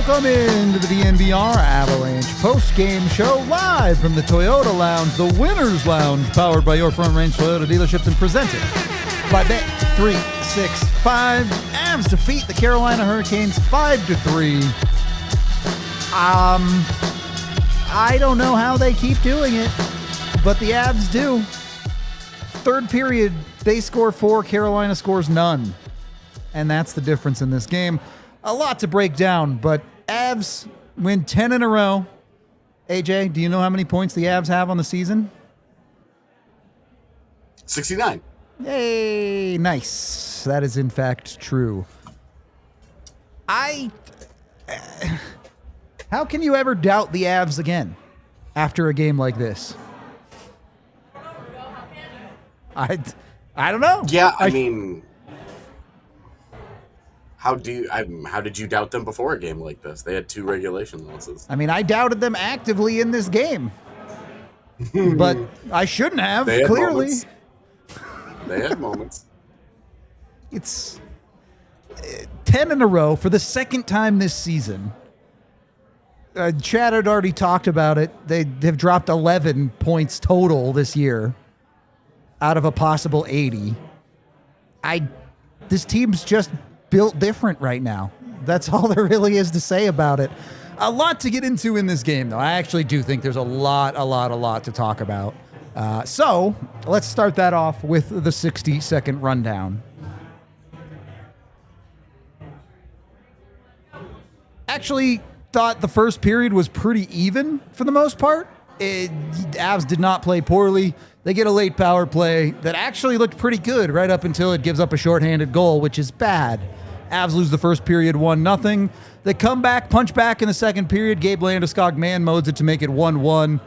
Welcome into the DNVR Avalanche post-game show live from the Toyota Lounge, the Winners Lounge, powered by your Front Range Toyota dealerships and presented by Bet365. Avs defeat the Carolina Hurricanes 5-3. I don't know how they keep doing it, but the Avs do. Third period, they score 4, Carolina scores none. And that's the difference in this game. A lot to break down, but Avs win 10 in a row. AJ, do you know how many points the Avs have on the season? 69. Yay, nice. That is in fact true. How can you ever doubt the Avs again after a game like this? I don't know. Yeah, I mean, how did you doubt them before a game like this? They had 2 regulation losses. I mean, I doubted them actively in this game, but I shouldn't have, clearly. Moments. They had moments. It's 10 in a row for the second time this season. Chad had already talked about it. They have dropped 11 points total this year out of a possible 80. This team's just built different right now. That's all there really is to say about it. A lot to get into in this game, though. I actually do think there's a lot to talk about. So let's start that off with the 60-second rundown. Actually thought the first period was pretty even for the most part. Avs did not play poorly. They get a late power play that actually looked pretty good right up until it gives up a shorthanded goal, which is bad. Avs lose the first period 1-0. They come back, punch back in the second period. Gabe Landeskog man modes it to make it 1-1.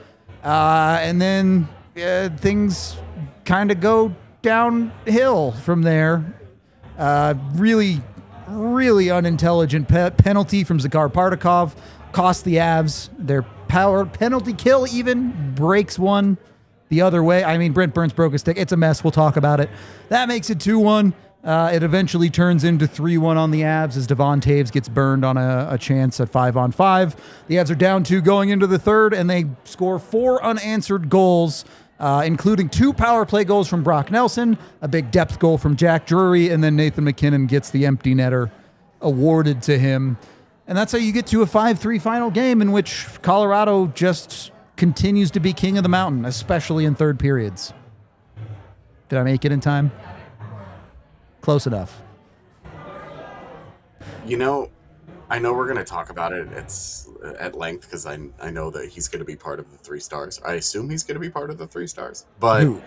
And then things kind of go downhill from there. Really unintelligent penalty from Zakhar Partakov cost the Avs their power. Penalty kill even breaks one the other way. I mean, Brent Burns broke a stick. It's a mess. We'll talk about it. That makes it 2-1. It eventually turns into 3-1 on the Avs as Devon Toews gets burned on a chance at 5-on-5. The Avs are down 2 going into the third, and they score 4 unanswered goals, including 2 power play goals from Brock Nelson, a big depth goal from Jack Drury, and then Nathan MacKinnon gets the empty netter awarded to him. And that's how you get to a 5-3 final game in which Colorado just continues to be king of the mountain, especially in third periods. Did I make it in time? Close enough. You know, I know we're going to talk about it at length because I know that he's going to be part of the 3 stars. I assume he's going to be part of the 3 stars. But Who?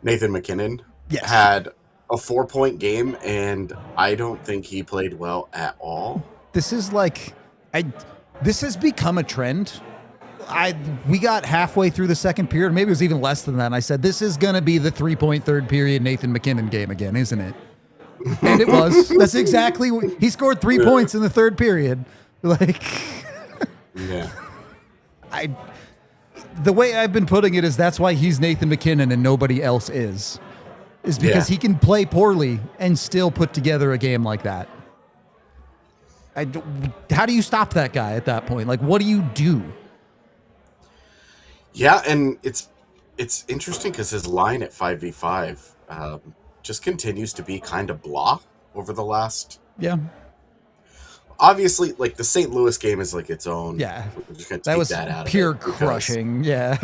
Nathan MacKinnon Yes. had a 4-point game, and I don't think he played well at all. This is this has become a trend. We got halfway through the second period, maybe it was even less than that, and I said, this is going to be the 3-point third period Nathan MacKinnon game again, isn't it? And it was. That's exactly he scored 3 points in the third period. Yeah. The way I've been putting it is that's why he's Nathan MacKinnon and nobody else is because he can play poorly and still put together a game like that. How do you stop that guy at that point? What do you do? Yeah, and it's interesting because his line at 5v5 just continues to be kind of blah over the last. Yeah. Obviously, the St. Louis game is its own. Yeah. We're just gonna that take was that out pure of it crushing. Yeah.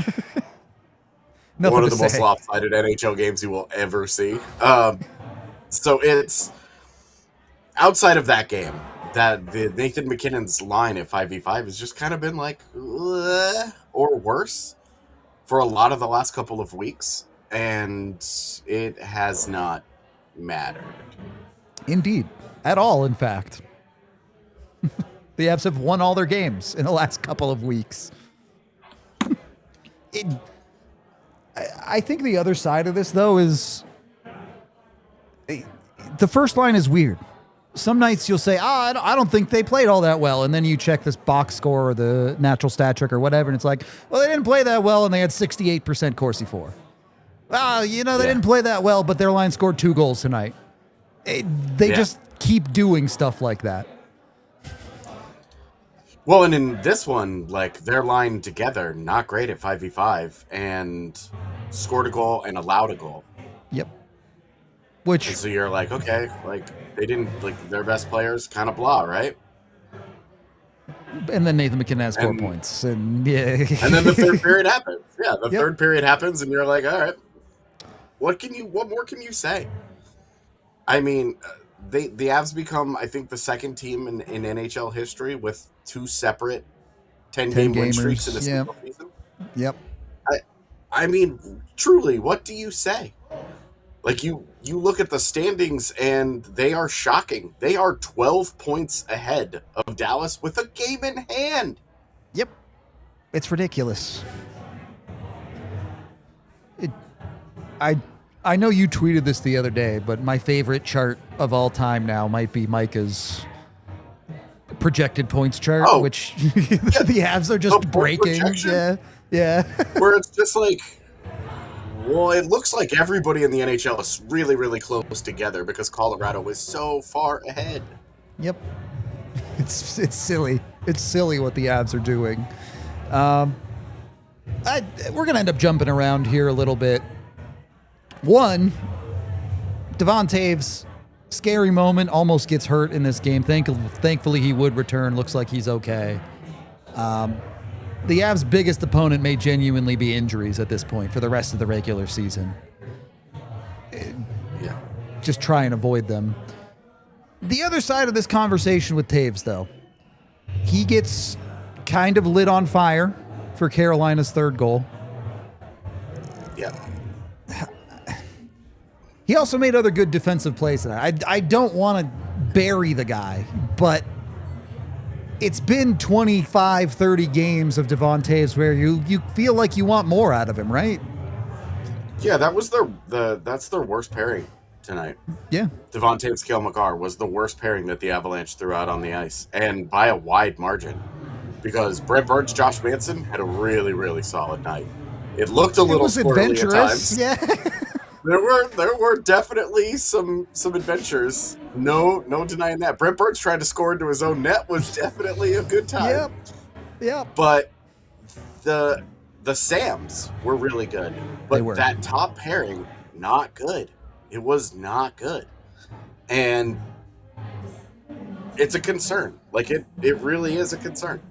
One of the most lopsided NHL games you will ever see. So it's outside of that game that the Nathan MacKinnon's line at 5v5 has just kind of been or worse for a lot of the last couple of weeks, and it has not mattered. Indeed. At all, in fact. The Avs have won all their games in the last couple of weeks. I think the other side of this, though, is the first line is weird. Some nights you'll say, I don't think they played all that well. And then you check this box score or the natural stat trick or whatever, and it's like, well, they didn't play that well, and they had 68% Corsi for. They didn't play that well, but their line scored 2 goals tonight. They just keep doing stuff like that. Well, and in this one, like, their line together, not great at 5v5, and scored a goal and allowed a goal. Yep. And so you're like, okay, like, they didn't, like, their best players kind of blah, right? And then Nathan MacKinnon has 4 points. And And then the third period happens. Yeah, the third period happens, and you're like, all right, what more can you say? I mean, the Avs become, I think, the second team in NHL history with 2 separate 10-game win streaks in a single season. Yep. I mean, truly, what do you say? Like, you look at the standings, and they are shocking. They are 12 points ahead of Dallas with a game in hand. Yep. It's ridiculous. I know you tweeted this the other day, but my favorite chart of all time now might be Micah's projected points chart, which the Avs are just breaking. Yeah. Where it's just like, well, it looks like everybody in the NHL is really, really close together because Colorado is so far ahead. Yep. It's silly. It's silly what the Avs are doing. We're going to end up jumping around here a little bit. One, Devon Toews, scary moment, almost gets hurt in this game. Thankfully, he would return. Looks like he's okay. The Avs' biggest opponent may genuinely be injuries at this point for the rest of the regular season. Just try and avoid them. The other side of this conversation with Toews, though, he gets kind of lit on fire for Carolina's 3rd goal. Yeah. He also made other good defensive plays tonight. I don't want to bury the guy, but it's been 25, 30 games of Devon Toews where you feel like you want more out of him, right? Yeah, that was that's their worst pairing tonight. Yeah. Devon Toews, Cale Makar was the worst pairing that the Avalanche threw out on the ice, and by a wide margin, because Brent Burns, Josh Manson had a really, really solid night. It looked a little squirrely at times. Yeah. There were definitely some adventures. No denying that. Brent Burns trying to score into his own net was definitely a good time. Yep. But the Sams were really good. But that top pairing, not good. It was not good. And it's a concern. Like, it really is a concern.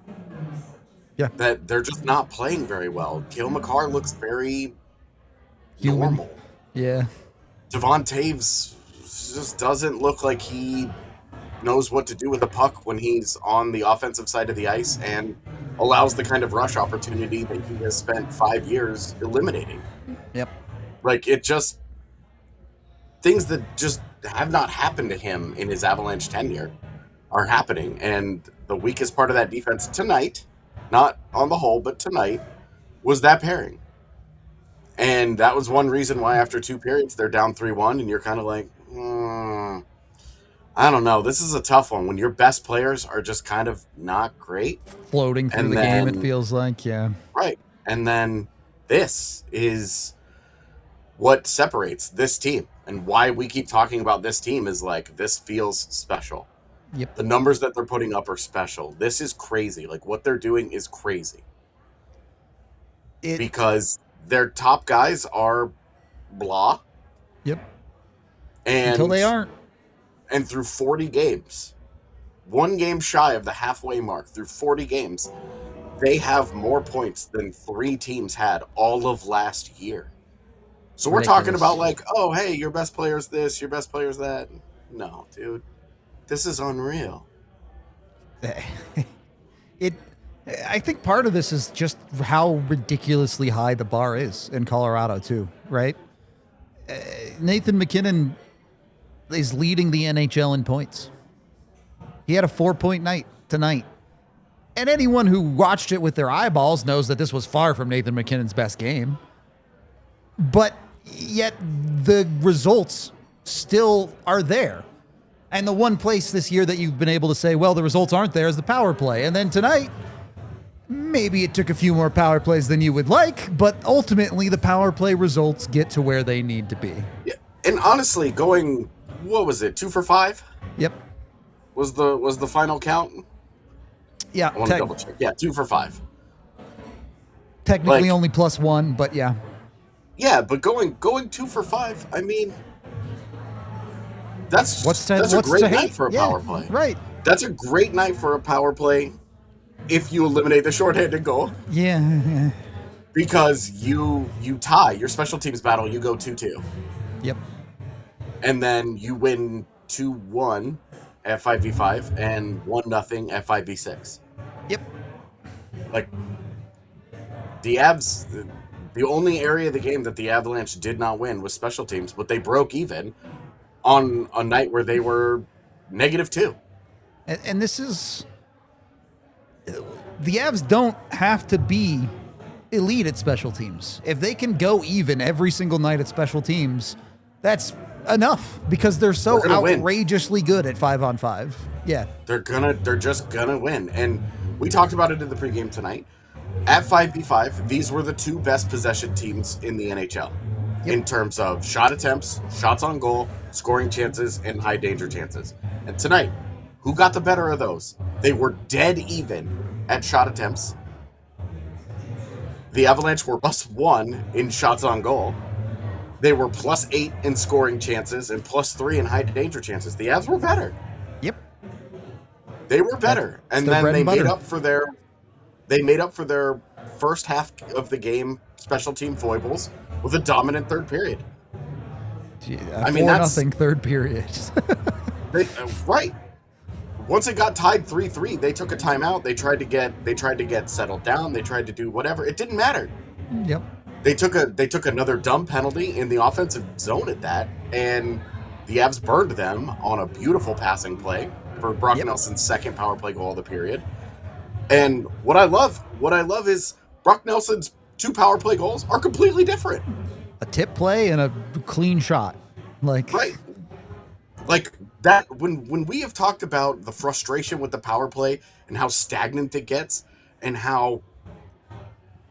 Yeah. That they're just not playing very well. Cale Makar looks very normal. Yeah. Devon Toews just doesn't look like he knows what to do with the puck when he's on the offensive side of the ice and allows the kind of rush opportunity that he has spent 5 years eliminating. Yep. Like, it just... Things that just have not happened to him in his Avalanche tenure are happening. And the weakest part of that defense tonight, not on the whole, but tonight, was that pairing. And that was one reason why after 2 periods they're down 3-1, and you're kind of like, I don't know. This is a tough one when your best players are just kind of not great. Floating through the game, it feels like, yeah. Right. And then this is what separates this team, and why we keep talking about this team is like, this feels special. Yep. The numbers that they're putting up are special. This is crazy. Like, what they're doing is crazy. Because their top guys are blah. Yep. And until they aren't. And through 40 games, 1 game shy of the halfway mark, through 40 games, they have more points than 3 teams had all of last year. So we're talking about like, oh, hey, your best player's this, your best player's that. No, dude. This is unreal. I think part of this is just how ridiculously high the bar is in Colorado too, right? Nathan MacKinnon is leading the NHL in points. He had a 4-point night tonight. And anyone who watched it with their eyeballs knows that this was far from Nathan MacKinnon's best game. But yet the results still are there. And the one place this year that you've been able to say, well, the results aren't there is the power play. And then tonight, maybe it took a few more power plays than you would like, but ultimately the power play results get to where they need to be. Yeah. And honestly, going, what was it, 2 for 5? Yep. Was the final count? Yeah. I want to double check. Yeah, 2 for 5. Technically only +1, but yeah. Yeah, but going 2 for 5, I mean, that's a great night for a power play. Right. That's a great night for a power play if you eliminate the shorthanded goal. Yeah. Because you tie your special teams battle, you go 2-2. Yep. And then you win 2-1 at 5v5 and 1-0 at 5v6. Yep. Like, the Avs, the only area of the game that the Avalanche did not win was special teams, but they broke even on a night where they were -2. And this is... The Avs don't have to be elite at special teams. If they can go even every single night at special teams, that's enough because they're so outrageously good at 5-on-5. Yeah. They're just gonna win. And we talked about it in the pregame tonight. At 5v5, these were the 2 best possession teams in the NHL in terms of shot attempts, shots on goal, scoring chances, and high danger chances. And tonight, who got the better of those? They were dead even at shot attempts. The Avalanche were +1 in shots on goal. They were +8 in scoring chances and +3 in high danger chances. The Avs were better. Yep. They were better. And then they made up for their first half of the game special team foibles with a dominant third period. I mean, 4-0 third period. Right. Once it got tied 3-3, they took a timeout. They tried to get settled down. They tried to do whatever. It didn't matter. Yep. They took another dumb penalty in the offensive zone at that, and the Avs burned them on a beautiful passing play for Brock Nelson's second power play goal of the period. And what I love is Brock Nelson's 2 power play goals are completely different. A tip play and a clean shot. Right. Like that when we have talked about the frustration with the power play and how stagnant it gets and how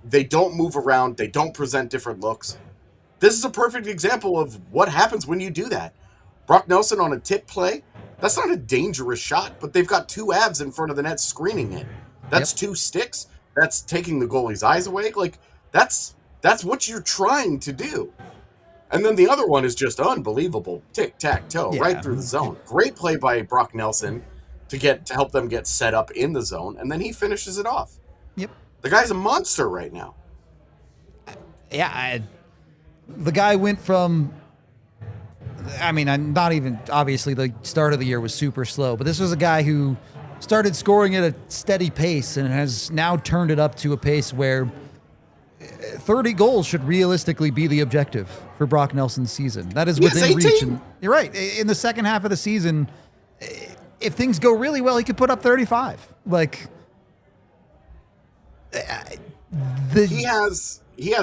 they don't move around, they don't present different looks. This is a perfect example of what happens when you do that. Brock Nelson on a tip play, that's not a dangerous shot, but they've got 2 Avs in front of the net screening it. That's 2 sticks. That's taking the goalie's eyes away. Like, that's what you're trying to do. And then the other one is just unbelievable. Tic-tac-toe, right through the zone. Great play by Brock Nelson to help them get set up in the zone, and then he finishes it off. Yep. The guy's a monster right now. Yeah, the guy went from... I mean, I'm not even... Obviously, the start of the year was super slow, but this was a guy who started scoring at a steady pace and has now turned it up to a pace where 30 goals should realistically be the objective for Brock Nelson's season. That is within reach. And you're right. In the second half of the season, if things go really well, he could put up 35. Like... He has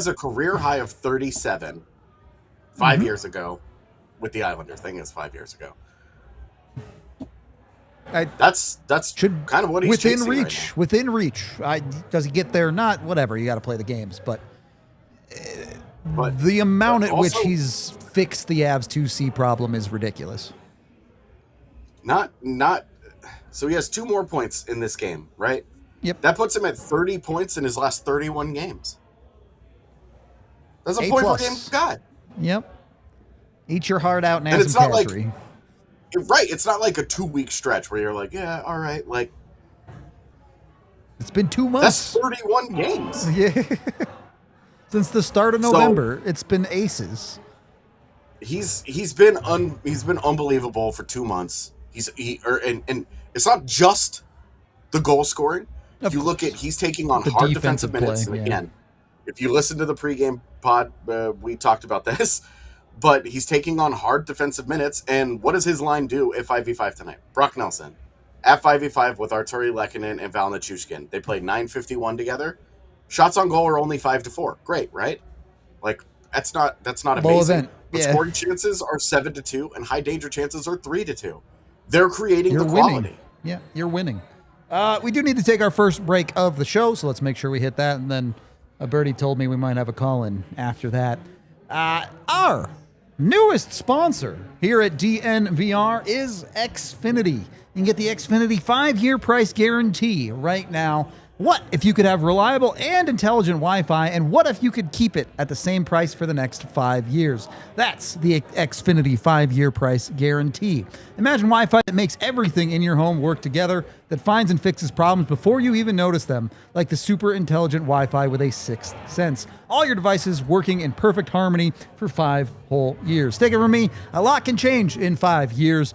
a career high of 37 5 years ago with the Islanders. Thing is 5 years ago. That's kind of what he's within chasing reach. Right now. Within reach. Does he get there or not? Whatever. You got to play the games, but the amount at which he's fixed the Avs 2C problem is ridiculous. Not. So he has 2 more points in this game, right? Yep. That puts him at 30 points in his last 31 games. That's a A+. point per game guy. Yep. Eat your heart out and And have it's some not Kadri. Right. It's not like a 2-week stretch where you're like, yeah, all right. Like, It's been 2 months. that's 31 games. Yeah. Since the start of November, it's been aces. He's been unbelievable for 2 months. And it's not just the goal scoring. If you look at, he's taking on hard defensive minutes. And again, if you listen to the pregame pod, we talked about this. but he's taking on hard defensive minutes. And what does his line do at 5v5 tonight? Brock Nelson at 5v5 with Arturi Lehkonen and Val Nichushkin. They played 9:51 together. Shots on goal are only 5-4. Great, right? Like, that's not amazing. Event. But Yeah. scoring chances are 7-2, and high danger chances are 3-2. They're creating You're the quality. winning. Yeah, you're winning. We do need to take our first break of the show, so let's make sure we hit that. And then a birdie told me we might have a call-in after that. Our newest sponsor here at DNVR is Xfinity. You can get the Xfinity 5-year price guarantee right now. What if you could have reliable and intelligent Wi-Fi, and what if you could keep it at the same price for the next 5 years? That's the Xfinity 5-year price guarantee. Imagine Wi-Fi that makes everything in your home work together, that finds and fixes problems before you even notice them, like the super intelligent Wi-Fi with a sixth sense. All your devices working in perfect harmony for 5 whole years. Take it from me, a lot can change in 5 years.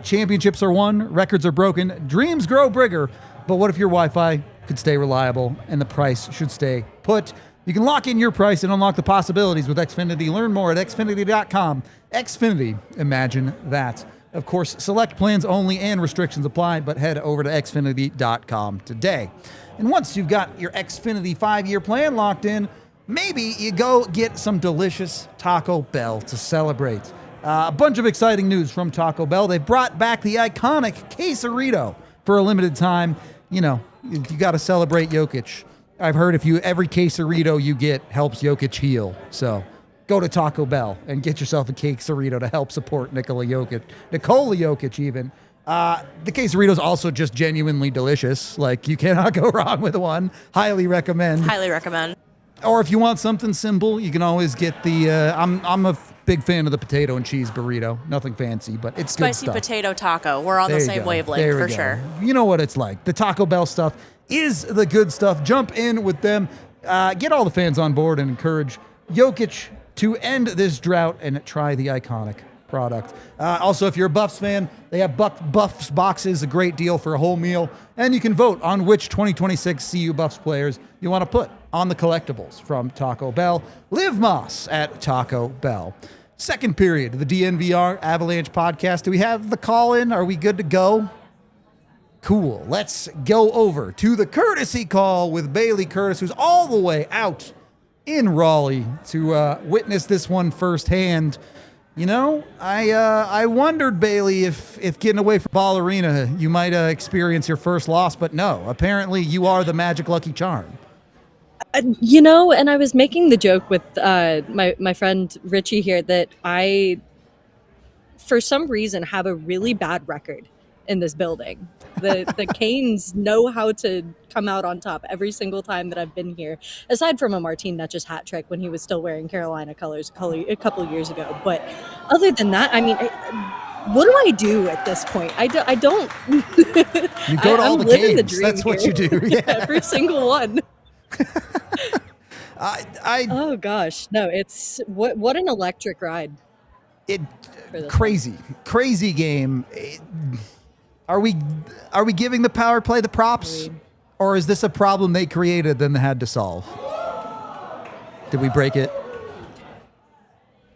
Championships are won, records are broken, dreams grow bigger, but what if your Wi-Fi could stay reliable and the price should stay put? You can lock in your price and unlock the possibilities with Xfinity. Learn more at xfinity.com. Xfinity, imagine that. Of course, select plans only and restrictions apply, but head over to xfinity.com today. And once you've got your Xfinity 5-year plan locked in, maybe you go get some delicious Taco Bell to celebrate. A bunch of exciting news from Taco Bell. They've brought back the iconic quesarito for a limited time. You know, you got to celebrate Jokic. I've heard every quesarito you get helps Jokic heal. So go to Taco Bell and get yourself a quesarito to help support Nikola Jokic even. The quesarito is also just genuinely delicious. Like, you cannot go wrong with one. Highly recommend. Highly recommend. Or if you want something simple, you can always get the, I'm a big fan of the potato and cheese burrito. Nothing fancy, but it's good Spicy stuff. potato taco. We're on the same wavelength for sure. You know what it's like. The Taco Bell stuff is the good stuff. Jump in with them. Get all the fans on board and encourage Jokic to end this drought and try the iconic product. Also, if you're a Buffs fan, they have Buffs boxes, a great deal for a whole meal. And you can vote on which 2026 CU Buffs players you want to put on the collectibles from Taco Bell. Live Moss at Taco Bell. Second period of the DNVR Avalanche podcast. Do we have the call in? Are we good to go? Cool. Let's go over to the courtesy call with Bailey Curtis, who's all the way out in Raleigh to witness this one firsthand. You know, I wondered, Bailey, if getting away from Ball Arena, you might experience your first loss, but no. Apparently, you are the magic lucky charm. You know, and I was making the joke with my friend Richie here that I, for some reason, have a really bad record in this building. The Canes know how to come out on top every single time that I've been here, aside from a Martin Netjes hat trick when he was still wearing Carolina colors a couple years ago. But other than that, I mean, what do I do at this point? I don't. You go to all the games. That's what you do. Yeah. Every single one. I oh gosh, no! It's what an electric ride. Crazy game. Are we giving the power play the props, or is this a problem they created then they had to solve? Did we break it?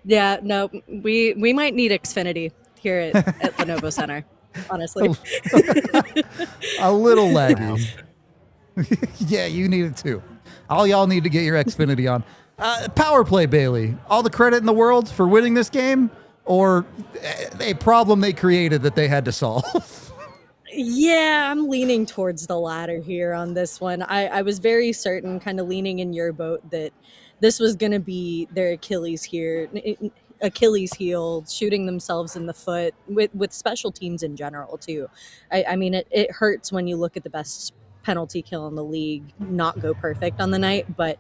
Yeah, no. We might need Xfinity here at Lenovo Center. Honestly, a little laggy. Yeah, you need it too. All y'all need to get your Xfinity on. Power play, Bailey. All the credit in the world for winning this game, or a problem they created that they had to solve? Yeah, I'm leaning towards the latter here on this one. I was very certain, kind of leaning in your boat, that this was going to be their Achilles heel, shooting themselves in the foot with special teams in general, too. I mean, it hurts when you look at the best penalty kill in the league not go perfect on the night, but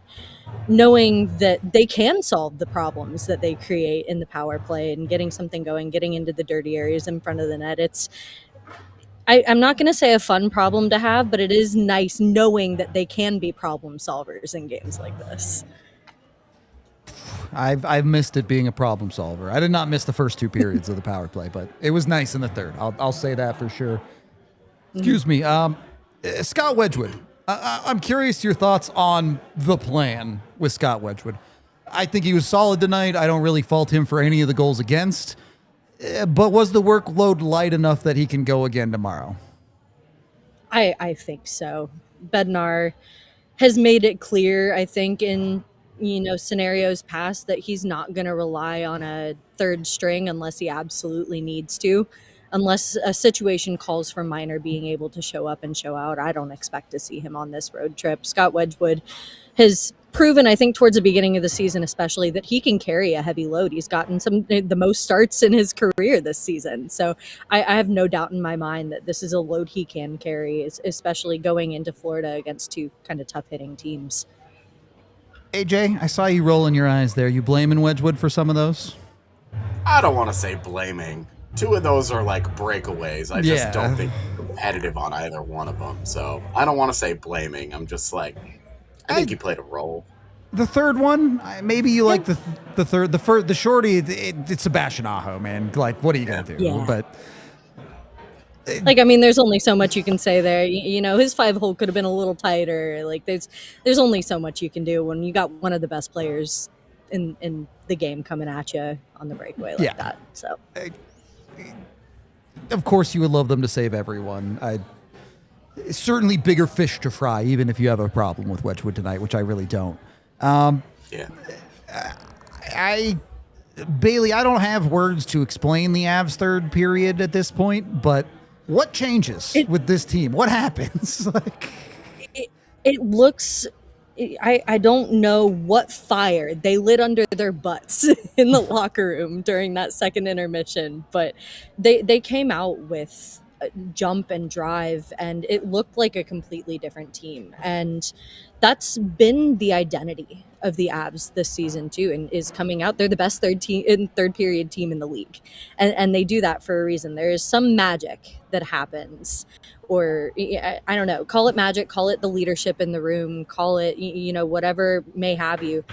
knowing that they can solve the problems that they create in the power play and getting something going, getting into the dirty areas in front of the net, I'm not going to say a fun problem to have, but it is nice knowing that they can be problem solvers in games like this. I've missed it being a problem solver. I did not miss the first 2 periods of the power play, but it was nice in the third. I'll say that for sure. Excuse me. Scott Wedgwood, I'm curious your thoughts on the plan with Scott Wedgwood. I think he was solid tonight. I don't really fault him for any of the goals against. But was the workload light enough that he can go again tomorrow? I think so. Bednar has made it clear, I think, in scenarios past that he's not going to rely on a third string unless he absolutely needs to. Unless a situation calls for Minor being able to show up and show out, I don't expect to see him on this road trip. Scott Wedgwood has proven, I think, towards the beginning of the season especially, that he can carry a heavy load. He's gotten the most starts in his career this season. So I have no doubt in my mind that this is a load he can carry, especially going into Florida against two kind of tough-hitting teams. AJ, I saw you rolling your eyes there. You blaming Wedgwood for some of those? I don't want to say blaming. Two of those are like breakaways. I just don't think competitive on either one of them. So I don't want to say blaming. I'm just like, I think he played a role. The third one, maybe you like the third, the shorty. It's Sebastian Aho, man. Like, what are you gonna do? Yeah. But like, I mean, there's only so much you can say there. His 5-hole could have been a little tighter. Like, there's only so much you can do when you got one of the best players in the game coming at you on the breakaway like that. So. Of course, you would love them to save everyone. Certainly bigger fish to fry, even if you have a problem with Wedgwood tonight, which I really don't. Bailey, I don't have words to explain the Avs third period at this point, but what changes with this team? What happens? It looks... I don't know what fire they lit under their butts in the locker room during that second intermission, but they came out with jump and drive, and it looked like a completely different team. And that's been the identity of the Avs this season too, and is coming out. They're the best third period team in the league, and they do that for a reason. There is some magic that happens, or I don't know, call it magic, call it the leadership in the room, call it whatever may have you,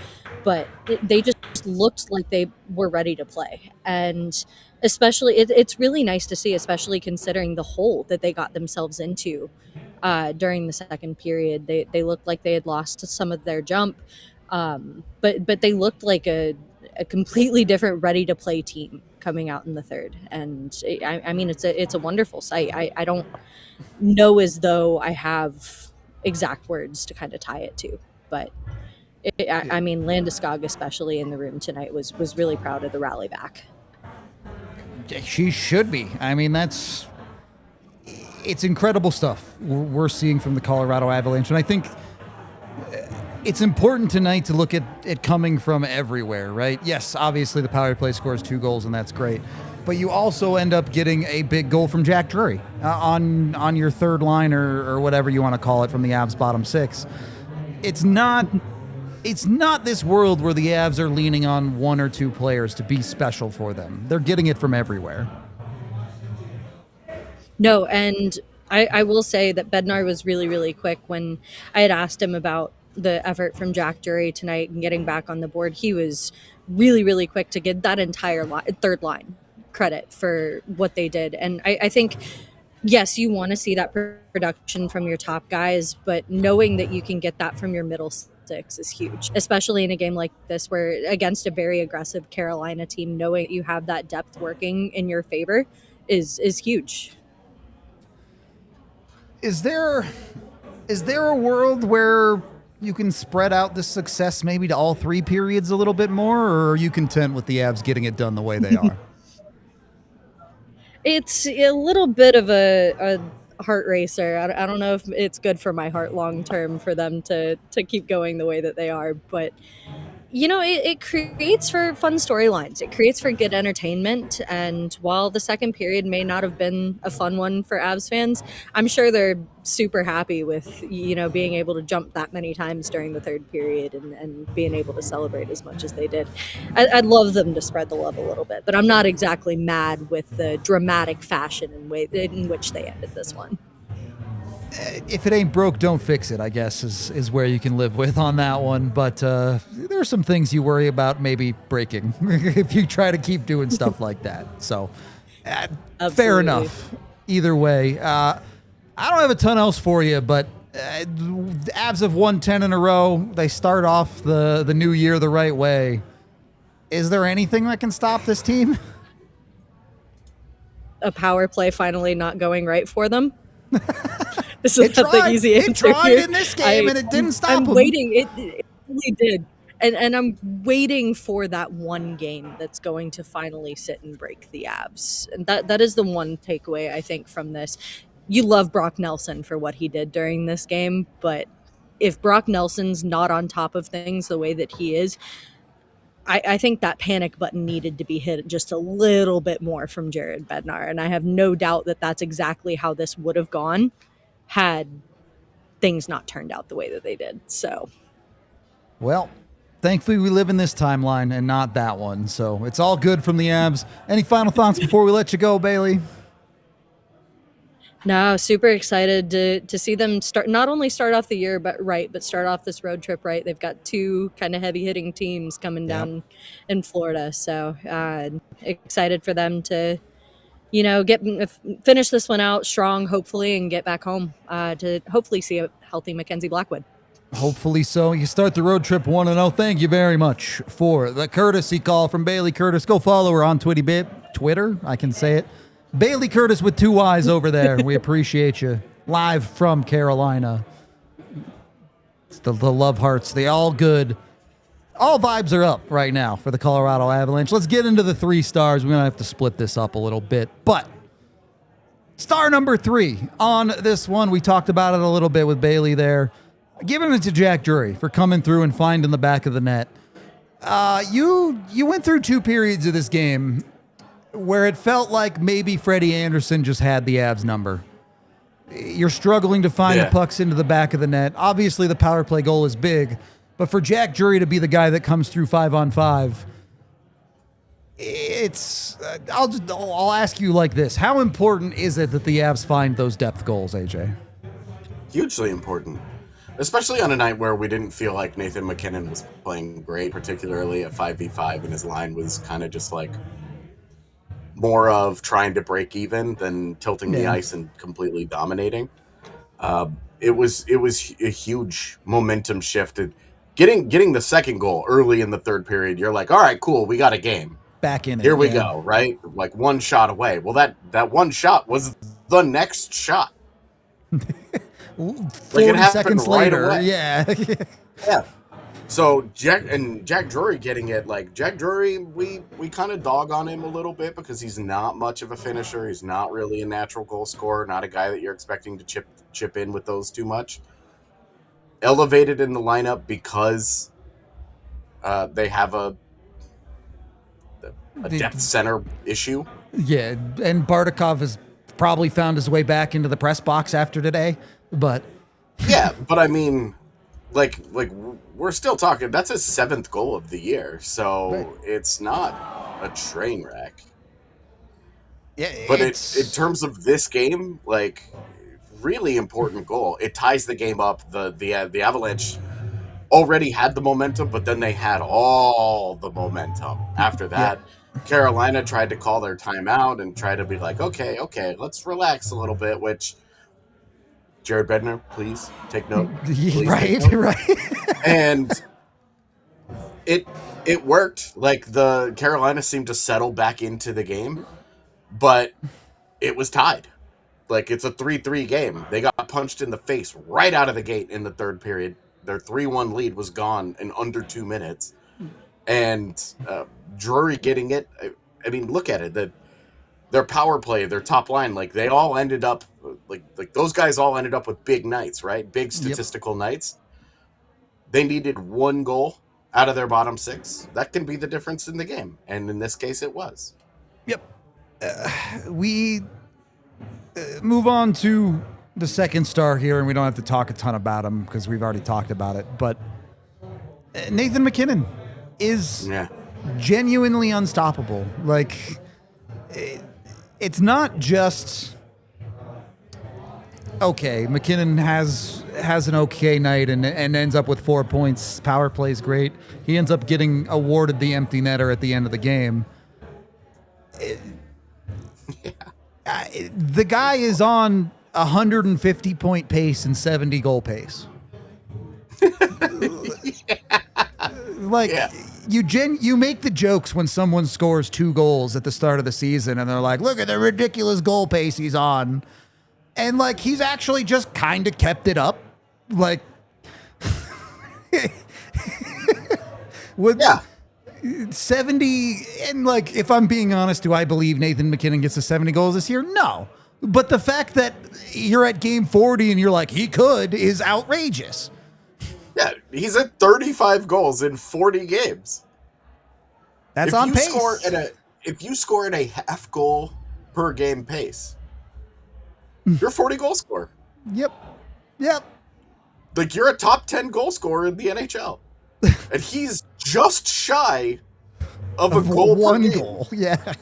but they just looked like they were ready to play. And especially it's really nice to see, especially considering the hole that they got themselves into during the second period. They looked like they had lost some of their jump, but they looked like a completely different ready to play team coming out in the third. And I mean, it's a wonderful sight. I don't know as though I have exact words to kind of tie it to, but I mean, Landeskog, especially in the room tonight, was really proud of the rally back. She should be. I mean, it's incredible stuff we're seeing from the Colorado Avalanche, and I think it's important tonight to look at it coming from everywhere, right? Yes, obviously the power play scores 2 goals, and that's great. But you also end up getting a big goal from Jack Drury on your third line or whatever you want to call it from the Avs' bottom 6. It's not this world where the Avs are leaning on 1 or 2 players to be special for them. They're getting it from everywhere. No, and I will say that Bednar was really, really quick when I had asked him about the effort from Jack Drury tonight and getting back on the board. He was really, really quick to give that entire third line credit for what they did. And I think, yes, you want to see that production from your top guys, but knowing that you can get that from your middle 6 is huge, especially in a game like this where against a very aggressive Carolina team, knowing you have that depth working in your favor is huge. Is there a world where you can spread out the success maybe to all 3 periods a little bit more, or are you content with the Avs getting it done the way they are? It's a little bit of a heart racer. I don't know if it's good for my heart long term for them to keep going the way that they are, but it creates for fun storylines. It creates for good entertainment. And while the second period may not have been a fun one for Avs fans, I'm sure they're super happy with, being able to jump that many times during the third period and being able to celebrate as much as they did. I'd love them to spread the love a little bit, but I'm not exactly mad with the dramatic fashion in which they ended this one. If it ain't broke, don't fix it, I guess, is where you can live with on that one. But there are some things you worry about maybe breaking if you try to keep doing stuff like that. So fair enough. Either way, I don't have a ton else for you, but The Avs have won 10 in a row. They start off the new year the right way. Is there anything that can stop this team? A power play finally not going right for them. This is not the easy answer. It tried in this game, and it didn't stop them. I'm waiting. It really did. And I'm waiting for that one game that's going to finally sit and break the Avs. And that is the one takeaway, I think, from this. You love Brock Nelson for what he did during this game, but if Brock Nelson's not on top of things the way that he is, I think that panic button needed to be hit just a little bit more from Jared Bednar. And I have no doubt that that's exactly how this would have gone had things not turned out the way that they did. So, well, thankfully we live in this timeline and not that one. So it's all good from the Avs. Any final thoughts before we let you go, Bailey? No, super excited to see them not only start off the year but start off this road trip right. They've got two kind of heavy hitting teams coming down in Florida, so excited for them to finish this one out strong, hopefully, and get back home to hopefully see a healthy Mackenzie Blackwood. Hopefully so. You start the road trip 1-0. Thank you very much for the courtesy call from Bailey Curtis. Go follow her on Twitter. I can say it. Bailey Curtis with 2 Y's over there. We appreciate you. Live from Carolina. It's the love hearts. They all good. All vibes are up right now for the Colorado Avalanche. Let's get into the 3 stars. We're going to have to split this up a little bit. But star number 3 on this one. We talked about it a little bit with Bailey there. Giving it to Jack Drury for coming through and finding the back of the net. You went through 2 periods of this game where it felt like maybe Freddie Anderson just had the Avs number. You're struggling to find the pucks into the back of the net. Obviously, the power play goal is big, but for Jack Drury to be the guy that comes through 5-on-5, it's. I'll ask you like this: how important is it that the Avs find those depth goals, AJ? Hugely important, especially on a night where we didn't feel like Nathan MacKinnon was playing great, particularly at 5v5, and his line was kind of just like more of trying to break even than tilting the ice and completely dominating. It was a huge momentum shift. Getting the second goal early in the third period, you're like, all right, cool, we got a game. Back in it. Here we go, right? Like 1 shot away. Well, that 1 shot was the next shot. 40 seconds later. Away. Yeah. Yeah. So Jack Drury getting it, like Jack Drury, we kind of dog on him a little bit because he's not much of a finisher. He's not really a natural goal scorer, not a guy that you're expecting to chip in with those too much. Elevated in the lineup because they have a depth center issue. Yeah, and Bardakov has probably found his way back into the press box after today, but yeah, but I mean, like we're still talking. That's his 7th goal of the year, so It's not a train wreck. Yeah, but in terms of this game, like really important goal. It ties the game up. The Avalanche already had the momentum, but then they had all the momentum after that. Yeah. Carolina tried to call their timeout and try to be like, okay, let's relax a little bit, which Jared Bednar, please take note. Please right. And it worked. Like the Carolina seemed to settle back into the game, but it was tied. Like it's a 3-3 game. They got punched in the face right out of the gate in the third period. Their 3-1 lead was gone in under 2 minutes. And Drury getting it. I mean, look at it. Their power play, their top line, like they all ended up like those guys all ended up with big nights, right? Big statistical nights. They needed 1 goal out of their bottom 6. That can be the difference in the game. And in this case, it was. Yep. We move on to the second star here, and we don't have to talk a ton about him because we've already talked about it. But Nathan MacKinnon is genuinely unstoppable. Like, it's not just, okay, MacKinnon has an okay night and ends up with 4 points. Power play's great. He ends up getting awarded the empty netter at the end of the game. The guy is on 150 point pace and 70 goal pace. You make the jokes when someone scores 2 goals at the start of the season and they're like, look at the ridiculous goal pace he's on. And like, he's actually just kind of kept it up. Like, with 70, and like, if I'm being honest, do I believe Nathan MacKinnon gets to 70 goals this year? No. But the fact that you're at game 40 and you're like, he could, is outrageous. Yeah, he's at 35 goals in 40 games. That's on pace. If you score at a half goal per game pace, you're a 40 goal scorer. Yep. Like, you're a top 10 goal scorer in the NHL. And he's just shy of a goal per game. Goal. Yeah.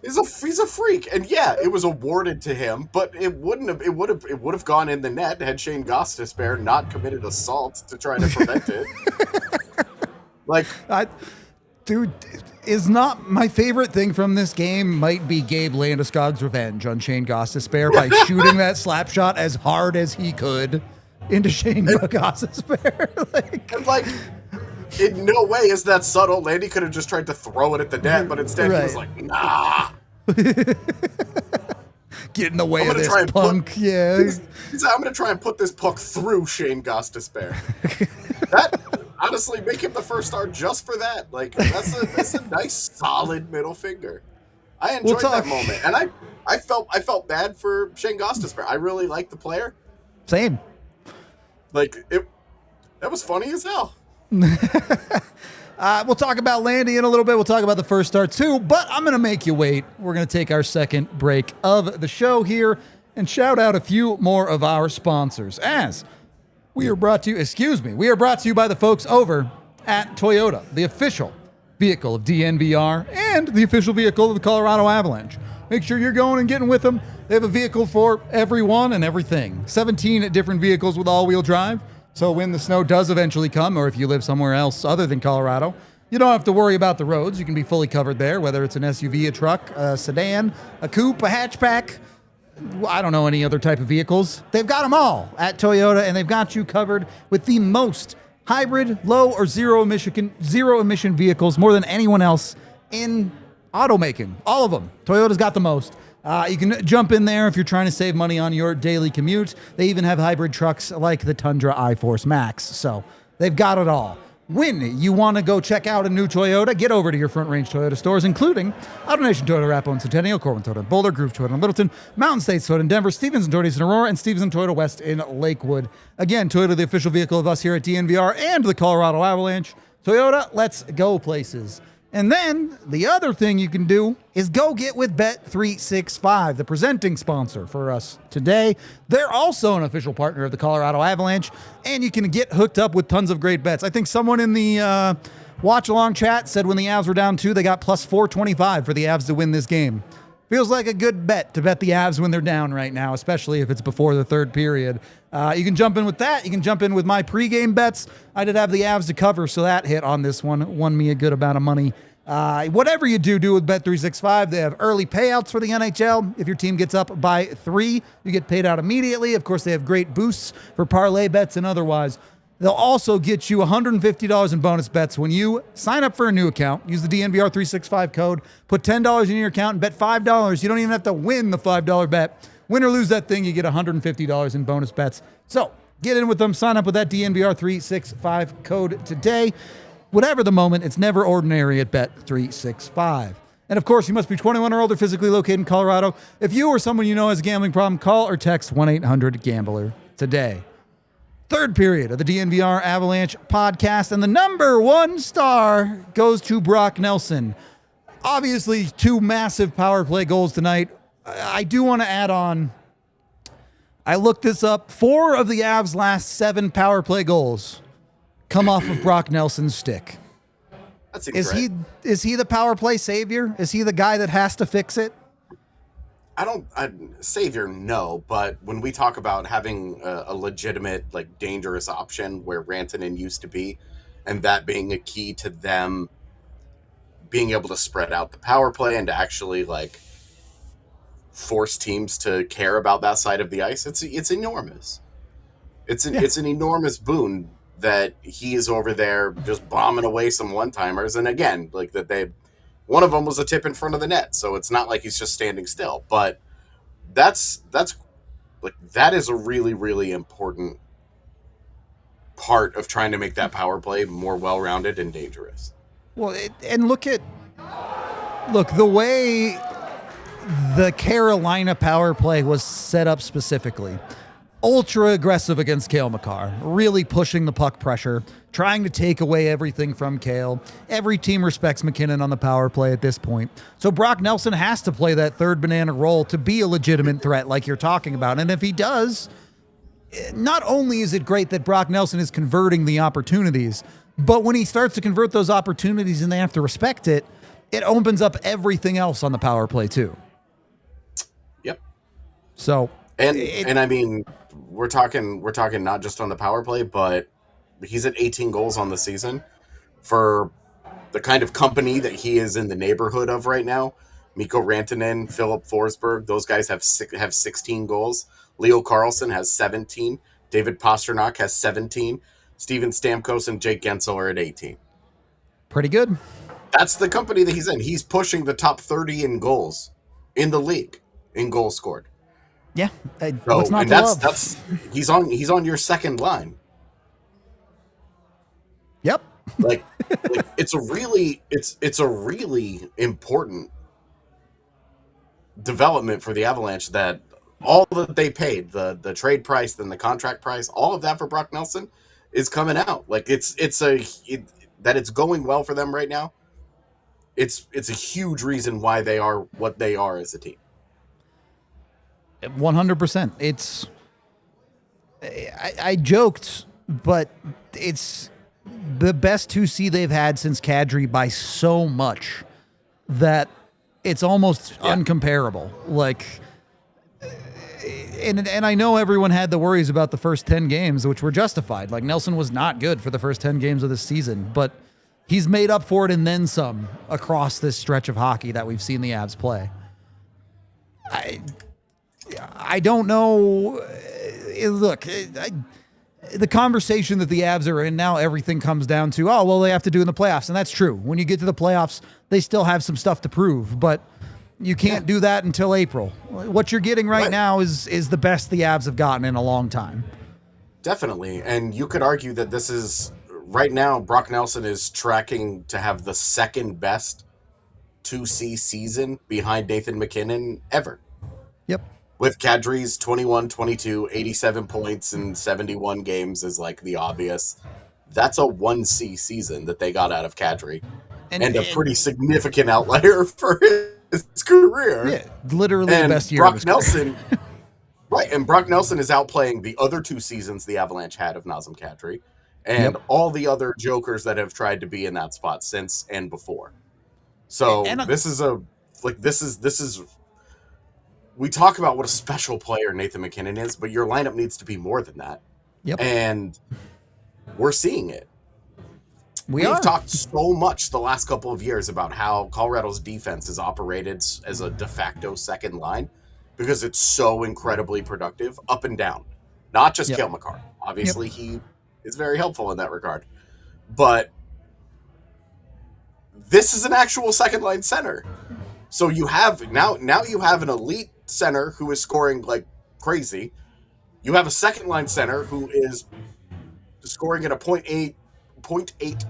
He's a freak. And yeah, it was awarded to him, but it would have gone in the net had Shane Gostisbehere not committed assault to try to prevent it. Dude, is not my favorite thing from this game might be Gabe Landeskog's revenge on Shane Gostisbehere by shooting that slap shot as hard as he could into Shane Gostisbehere. In no way is that subtle. Landy could have just tried to throw it at the net, but instead he was like, nah. Get in the way of this punk. He's like, I'm going to try and put this puck through Shane Gostisbehere. That, honestly, make him the first star just for that. Like, that's a nice, solid middle finger. I enjoyed that moment. And I felt bad for Shane Gostisbehere. I really liked the player. Same. That was funny as hell. We'll talk about Landy in a little bit. We'll talk about the first star too, but I'm going to make you wait. We're going to take our second break of the show here and shout out a few more of our sponsors as we are brought to you by the folks over at Toyota, the official vehicle of DNVR and the official vehicle of the Colorado Avalanche. Make sure you're going and getting with them. They have a vehicle for everyone and everything. 17 different vehicles with all-wheel drive. So when the snow does eventually come, or if you live somewhere else other than Colorado, you don't have to worry about the roads. You can be fully covered there, whether it's an SUV, a truck, a sedan, a coupe, a hatchback. I don't know any other type of vehicles. They've got them all at Toyota, and they've got you covered with the most hybrid, low or zero emission vehicles, more than anyone else in automaking. All of them. Toyota's got the most. You can jump in there if you're trying to save money on your daily commute. They even have hybrid trucks like the Tundra iForce Max. So they've got it all. When you want to go check out a new Toyota, get over to your Front Range Toyota stores, including AutoNation Toyota, Arapahoe and Centennial, Corwin Toyota, Boulder, Groove Toyota in Littleton, Mountain States Toyota in Denver, Stevenson Toyota in Aurora, and Stevenson Toyota West in Lakewood. Again, Toyota, the official vehicle of us here at DNVR and the Colorado Avalanche. Toyota, let's go places. And then the other thing you can do is go get with Bet365, the presenting sponsor for us today. They're also an official partner of the Colorado Avalanche, and you can get hooked up with tons of great bets. I think someone in the watch-along chat said when the Avs were down 2, they got plus 425 for the Avs to win this game. Feels like a good bet to bet the Avs when they're down right now, especially if it's before the third period. You can jump in with that. You can jump in with my pregame bets. I did have the Avs to cover, so that hit on this one. Won me a good amount of money. Whatever you do with Bet365. They have early payouts for the NHL. If your team gets up by 3, you get paid out immediately. Of course, they have great boosts for parlay bets and otherwise. They'll also get you $150 in bonus bets when you sign up for a new account. Use the DNVR 365 code. Put $10 in your account and bet $5. You don't even have to win the $5 bet. Win or lose that thing, you get $150 in bonus bets. So get in with them. Sign up with that DNVR 365 code today. Whatever the moment, it's never ordinary at Bet365. And of course, you must be 21 or older, physically located in Colorado. If you or someone you know has a gambling problem, call or text 1-800-GAMBLER today. Third period of the DNVR Avalanche podcast, and the number 1 star goes to Brock Nelson. Obviously, 2 massive power play goals tonight. I do want to add on, I looked this up, 4 of the Avs' last 7 power play goals come off of Brock Nelson's stick. Is he the power play savior? Is he the guy that has to fix it? Savior, no, but when we talk about having a legitimate, like, dangerous option where Rantanen used to be, and that being a key to them being able to spread out the power play and to actually, like, force teams to care about that side of the ice, it's enormous. It's an enormous boon that he is over there just bombing away some one-timers. And again, like one of them was a tip in front of the net, so it's not like he's just standing still. But that is a really, really important part of trying to make that power play more well-rounded and dangerous. Well, and look the way the Carolina power play was set up specifically. Ultra aggressive against Cale Makar, really pushing the puck pressure, trying to take away everything from Cale. Every team respects MacKinnon on the power play at this point. So Brock Nelson has to play that third banana role to be a legitimate threat like you're talking about. And if he does, not only is it great that Brock Nelson is converting the opportunities, but when he starts to convert those opportunities and they have to respect it, it opens up everything else on the power play too. Yep. So... And I mean, we're talking not just on the power play, but he's at 18 goals on the season. For the kind of company that he is in the neighborhood of right now, Mikko Rantanen, Philip Forsberg, those guys have 16 goals. Leo Carlsson has 17. David Pastrnak has 17. Steven Stamkos and Jake Gensel are at 18. Pretty good. That's the company that he's in. He's pushing the top 30 in goals in the league in goals scored. Yeah, what's not to love? That's he's on your second line. Yep. Like it's a really important development for the Avalanche that all that they paid, the trade price, then the contract price, all of that for Brock Nelson is coming out. Like that it's going well for them right now. It's a huge reason why they are what they are as a team. 100%. It's I joked, but it's the best 2C they've had since Kadri by so much that it's almost uncomparable. Like, and I know everyone had the worries about the first 10 games, which were justified. Like, Nelson was not good for the first 10 games of this season, but he's made up for it and then some across this stretch of hockey that we've seen the Avs play. I don't know. Look, the conversation that the Avs are in now, everything comes down to, oh, well, they have to do in the playoffs. And that's true. When you get to the playoffs, they still have some stuff to prove, but you can't do that until April. What you're getting right now is the best the Avs have gotten in a long time. Definitely. And you could argue that this is, right now, Brock Nelson is tracking to have the second best 2C season behind Nathan MacKinnon ever. Yep. With Kadri's 21, 22, 87 points in 71 games is like the obvious. That's a 1C season that they got out of Kadri. And a pretty significant outlier for his career. Yeah, literally the best year Brock of his Nelson, career. right, and Brock Nelson is outplaying the other two seasons the Avalanche had of Nazem Kadri and all the other jokers that have tried to be in that spot since and before. So this is we talk about what a special player Nathan MacKinnon is, but your lineup needs to be more than that. Yep. And we're seeing it. We've talked so much the last couple of years about how Colorado's defense is operated as a de facto second line because it's so incredibly productive up and down. Not just Cale Makar. Obviously, he is very helpful in that regard. But this is an actual second line center. So you have now you have an elite center who is scoring like crazy. You have a second line center who is scoring at a 0.8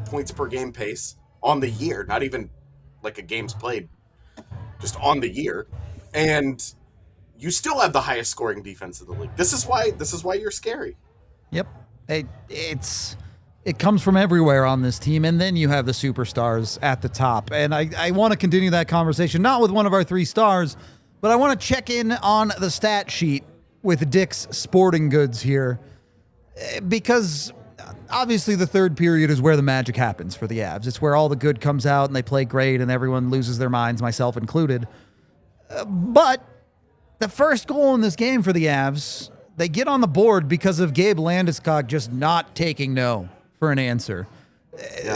points per game pace on the year, not even like a games played, just on the year. And you still have the highest scoring defense in the league. This is why you're scary. Yep. It comes from everywhere on this team, and then you have the superstars at the top. And I want to continue that conversation, not with one of our three stars, but I want to check in on the stat sheet with Dick's Sporting Goods here, because obviously the third period is where the magic happens for the Avs. It's where all the good comes out and they play great and everyone loses their minds, myself included. But the first goal in this game for the Avs, they get on the board because of Gabe Landeskog just not taking no for an answer.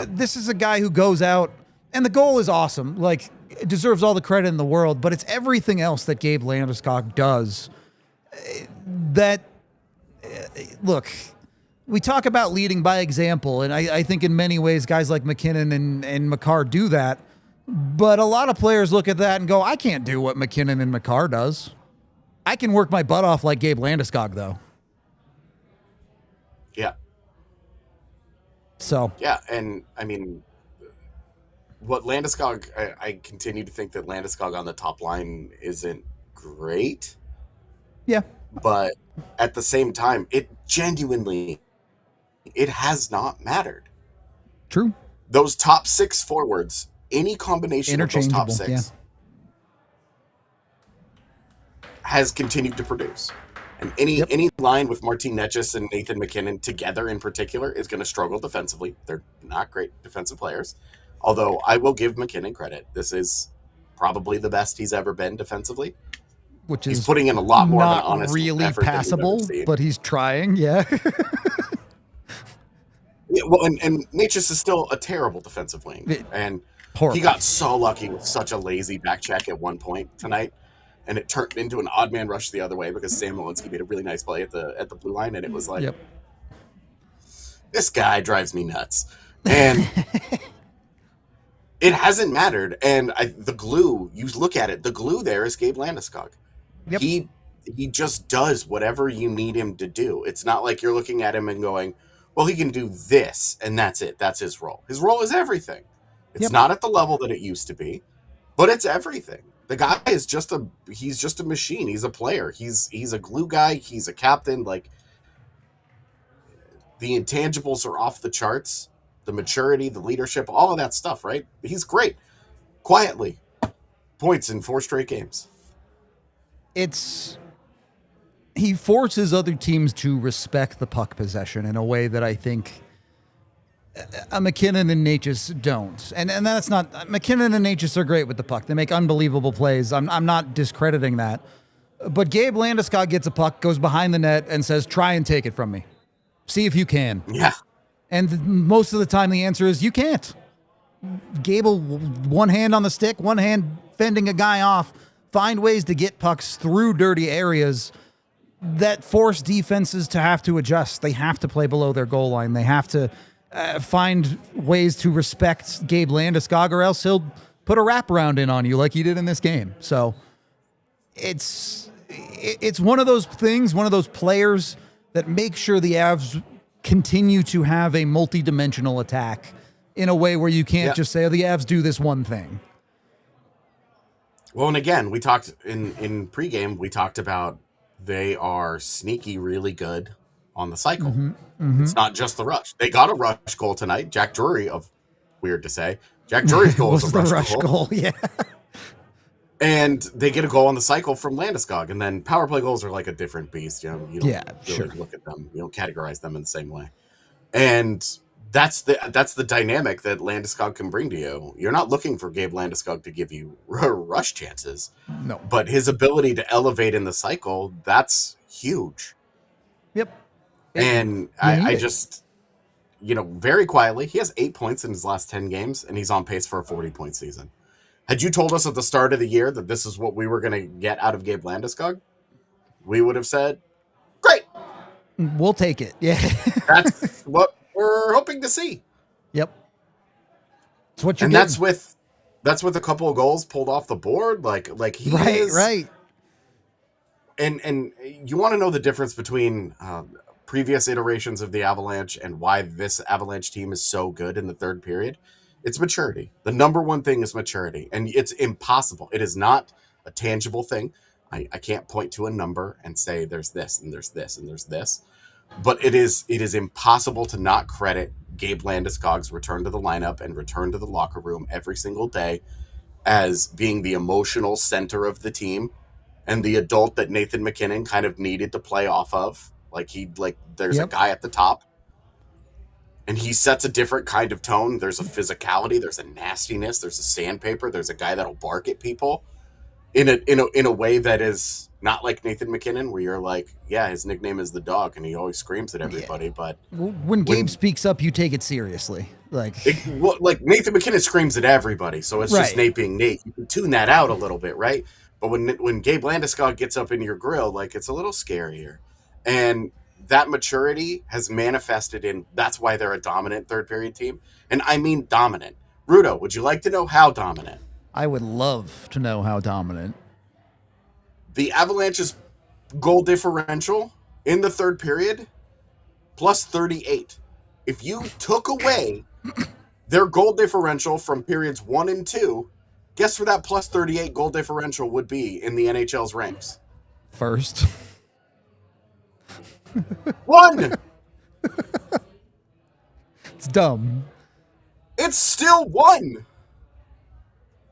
This is a guy who goes out, and the goal is awesome. Like, deserves all the credit in the world, but it's everything else that Gabe Landeskog does that, look, we talk about leading by example, and I think in many ways guys like McKinnon and Makar do that, but a lot of players look at that and go, I can't do what McKinnon and Makar does. I can work my butt off like Gabe Landeskog, though. Yeah. So. Yeah, and I mean, what Landeskog, I continue to think that Landeskog on the top line isn't great. Yeah. But at the same time, it has not mattered. True. Those top 6 forwards, any combination of those top 6 has continued to produce. And any line with Martin Necas and Nathan MacKinnon together in particular is going to struggle defensively. They're not great defensive players. Although I will give MacKinnon credit. This is probably the best he's ever been defensively. Which he's is putting in a lot more not of an honest really effort passable, but he's trying, yeah. Yeah, well, and Necas is still a terrible defensive wing. And horrible. He got so lucky with such a lazy back check at one point tonight. And it turned into an odd man rush the other way because Sam Walensky made a really nice play at the blue line, and it was like, this guy drives me nuts. And it hasn't mattered. And the glue, you look at it, the glue there is Gabe Landeskog. Yep. He just does whatever you need him to do. It's not like you're looking at him and going, well, he can do this, and that's it. That's his role. His role is everything. It's not at the level that it used to be, but it's everything. The guy is he's just a machine. He's a player. He's a glue guy. He's a captain. Like, the intangibles are off the charts. The maturity, the leadership, all of that stuff, right? He's great. Quietly. Points in 4 straight games. He forces other teams to respect the puck possession in a way that I think McKinnon and Necas don't. And that's not, McKinnon and Necas are great with the puck. They make unbelievable plays. I'm not discrediting that. But Gabe Landeskog gets a puck, goes behind the net, and says, try and take it from me. See if you can. Yeah. And most of the time the answer is you can't. Gable, one hand on the stick, one hand fending a guy off, find ways to get pucks through dirty areas that force defenses to have to adjust. They have to play below their goal line. They have to find ways to respect Gabe Landeskog, or else he'll put a wraparound in on you like he did in this game. So it's one of those things, one of those players that make sure the Avs continue to have a multi-dimensional attack in a way where you can't just say, oh, the Avs do this one thing. Well, and again, we talked in pregame, we talked about they are sneaky really good on the cycle. It's not just the rush. They got a rush goal tonight. Jack Drury, weird to say, Jack Drury's goal was a rush goal. Yeah. And they get a goal on the cycle from Landeskog. And then power play goals are like a different beast. You know, you don't really look at them. You don't categorize them in the same way. And that's the dynamic that Landeskog can bring to you. You're not looking for Gabe Landeskog to give you rush chances. No. But his ability to elevate in the cycle, that's huge. Yep. And I just, very quietly, he has 8 points in his last 10 games, and he's on pace for a 40-point season. Had you told us at the start of the year that this is what we were going to get out of Gabe Landeskog, we would have said, great. We'll take it. Yeah. That's what we're hoping to see. Yep. That's what you're and getting. that's with a couple of goals pulled off the board. Like he is. Right. And you want to know the difference between previous iterations of the Avalanche and why this Avalanche team is so good in the third period? It's maturity. The number one thing is maturity. And it's impossible. It is not a tangible thing. I can't point to a number and say there's this and there's this and there's this. But it is impossible to not credit Gabe Landeskog's return to the lineup and return to the locker room every single day as being the emotional center of the team and the adult that Nathan MacKinnon kind of needed to play off of. There's a guy at the top. And he sets a different kind of tone. There's a physicality, there's a nastiness, there's a sandpaper, there's a guy that'll bark at people in a way that is not like Nathan MacKinnon, where you're like, yeah, his nickname is the dog and he always screams at everybody. But when Gabe speaks up, you take it seriously. Like Nathan MacKinnon screams at everybody, so it's just Nate being Nate. You can tune that out a little bit, right? But when Gabe Landeskog gets up in your grill, like, it's a little scarier. And that maturity has manifested in, that's why they're a dominant third period team. And I mean dominant. Rudo, would you like to know how dominant? I would love to know how dominant. The Avalanche's goal differential in the third period, plus 38. If you took away their goal differential from periods 1 and 2, guess where that plus 38 goal differential would be in the NHL's ranks? First. 1! It's dumb. It's still 1!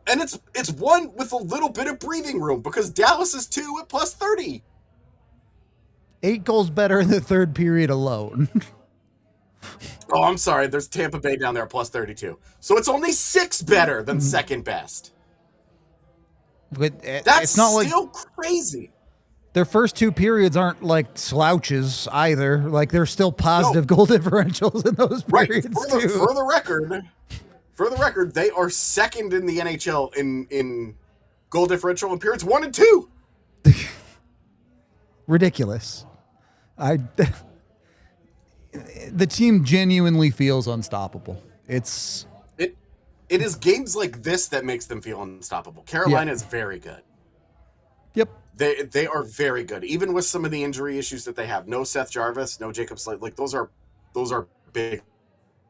And it's 1 with a little bit of breathing room, because Dallas is 2 at plus 30. 8 goals better in the third period alone. Oh, I'm sorry. There's Tampa Bay down there at plus 32. So it's only 6 better than second best. But That's it's not still like crazy. Their first 2 periods aren't like slouches either. Like, they're still positive goal differentials in those periods too. For the record, they are second in the NHL in goal differential in periods 1 and 2. Ridiculous. The team genuinely feels unstoppable. It is games like this that makes them feel unstoppable. Carolina is very good. Yep. They are very good, even with some of the injury issues that they have. No Seth Jarvis, no Jacob Slade. Like, those are big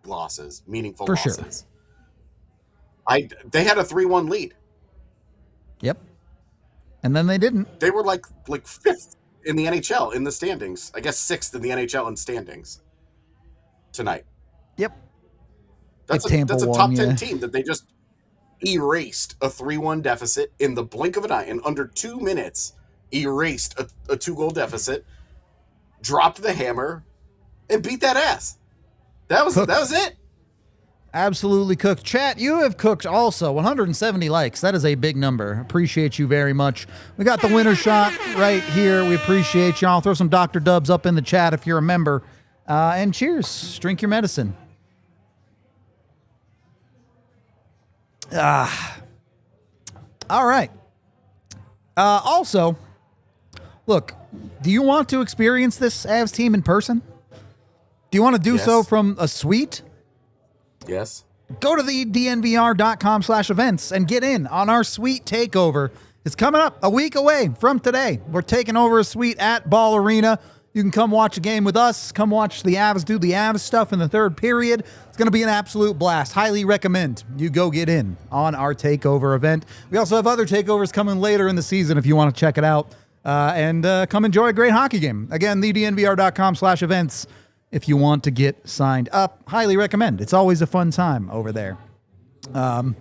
losses, meaningful losses. Sure. They had a 3-1 lead. Yep. And then they didn't. They were like 5th in the NHL in the standings. I guess 6th in the NHL in standings tonight. Yep. That's a top 10 team that they just erased a 3-1 deficit in the blink of an eye. In under 2 minutes, erased a 2-goal deficit, dropped the hammer, and beat that ass. That was it. Absolutely cooked. Chat, you have cooked also. 170 likes. That is a big number. Appreciate you very much. We got the winner shot right here. We appreciate y'all. Throw some Dr. Dubs up in the chat if you're a member. And cheers. Drink your medicine. All right. Also, look, do you want to experience this Avs team in person? Do you want to do so from a suite? Yes. Go to the DNVR.com/events and get in on our suite takeover. It's coming up a week away from today. We're taking over a suite at Ball Arena. You can come watch a game with us. Come watch the Avs do the Avs stuff in the third period. It's going to be an absolute blast. Highly recommend you go get in on our takeover event. We also have other takeovers coming later in the season if you want to check it out. And come enjoy a great hockey game. Again, the DNVR.com/events if you want to get signed up. Highly recommend. It's always a fun time over there. I'll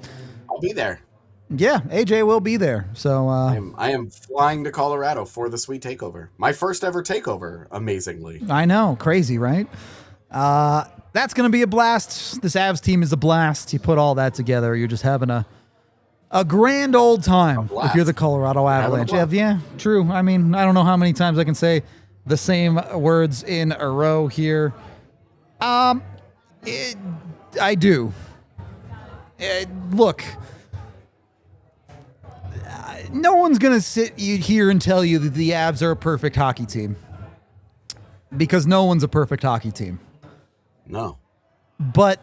be there. Yeah, AJ will be there. So I am flying to Colorado for the Sweet Takeover. My first ever takeover, amazingly. I know, crazy, right? That's going to be a blast. This Avs team is a blast. You put all that together, you're just having a grand old time if you're the Colorado Avalanche. Yeah, true. I mean, I don't know how many times I can say the same words in a row here. I do. Look, no one's going to sit here and tell you that the Avs are a perfect hockey team, because no one's a perfect hockey team. No. But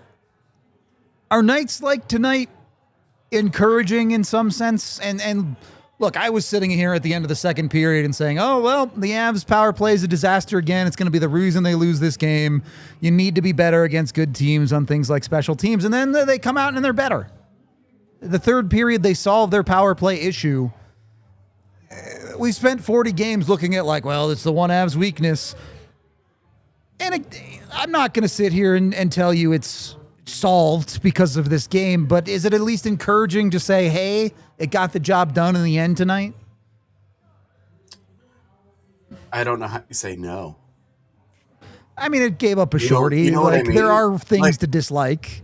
are nights like tonight encouraging in some sense? And look, I was sitting here at the end of the second period and saying, oh, well, the Avs power play is a disaster again. It's going to be the reason they lose this game. You need to be better against good teams on things like special teams. And then they come out and they're better. The third period, they solve their power play issue. We spent 40 games looking at like, well, it's the one Avs weakness. And I'm not going to sit here and tell you it's solved because of this game, but is it at least encouraging to say, hey, it got the job done in the end tonight? I don't know how you say no. I mean, it gave up a shorty. You know what I mean? There are things to dislike.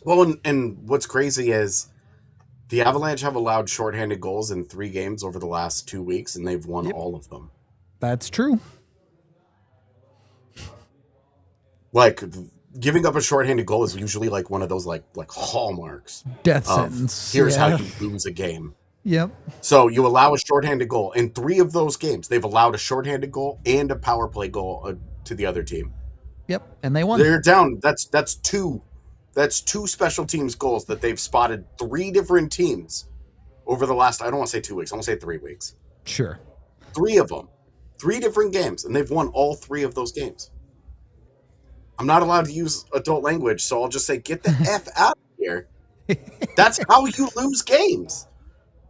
Well, and what's crazy is the Avalanche have allowed shorthanded goals in 3 games over the last 2 weeks, and they've won all of them. That's true. Like, giving up a shorthanded goal is usually like one of those like hallmarks. Death sentence. Here's how you lose a game. Yep. So you allow a shorthanded goal. In 3 of those games, they've allowed a shorthanded goal and a power play goal to the other team. Yep, and they won. They're down. That's 2 special teams goals that they've spotted 3 different teams over the last, I don't want to say 2 weeks, I want to say 3 weeks. Sure. 3 of them. 3 different games, and they've won all 3 of those games. I'm not allowed to use adult language, so I'll just say, get the F out of here. That's how you lose games.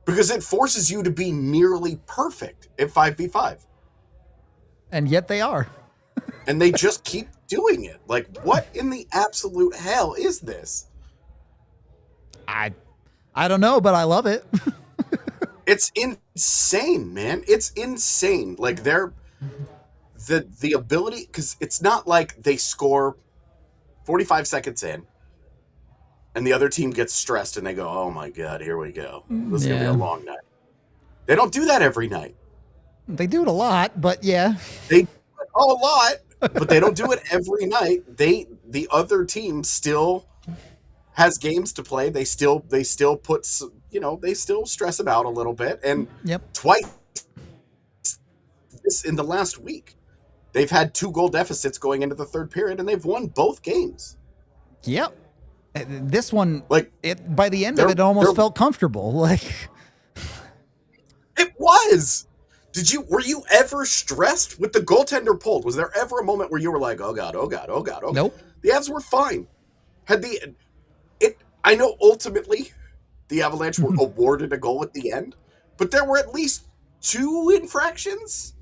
Because it forces you to be nearly perfect at 5v5. And yet they are. And they just keep doing it. Like, what in the absolute hell is this? I don't know, but I love it. It's insane, man. It's insane. Like, they're the ability, because it's not like they score 45 seconds in and the other team gets stressed and they go, oh my God, here we go. This is going to be a long night. They don't do that every night. They do it a lot, but yeah. They do it a lot, but they don't do it every night. The other team still has games to play. They still put, they still stress them out a little bit. And twice in the last week, they've had 2-goal deficits going into the third period, and they've won both games. Yep. This one, like, by the end of it almost felt comfortable. Like, it was. Were you ever stressed with the goaltender pulled? Was there ever a moment where you were like, oh God, oh God, oh God, oh God? Nope. The Avs were fine. I know ultimately the Avalanche were awarded a goal at the end, but there were at least 2 infractions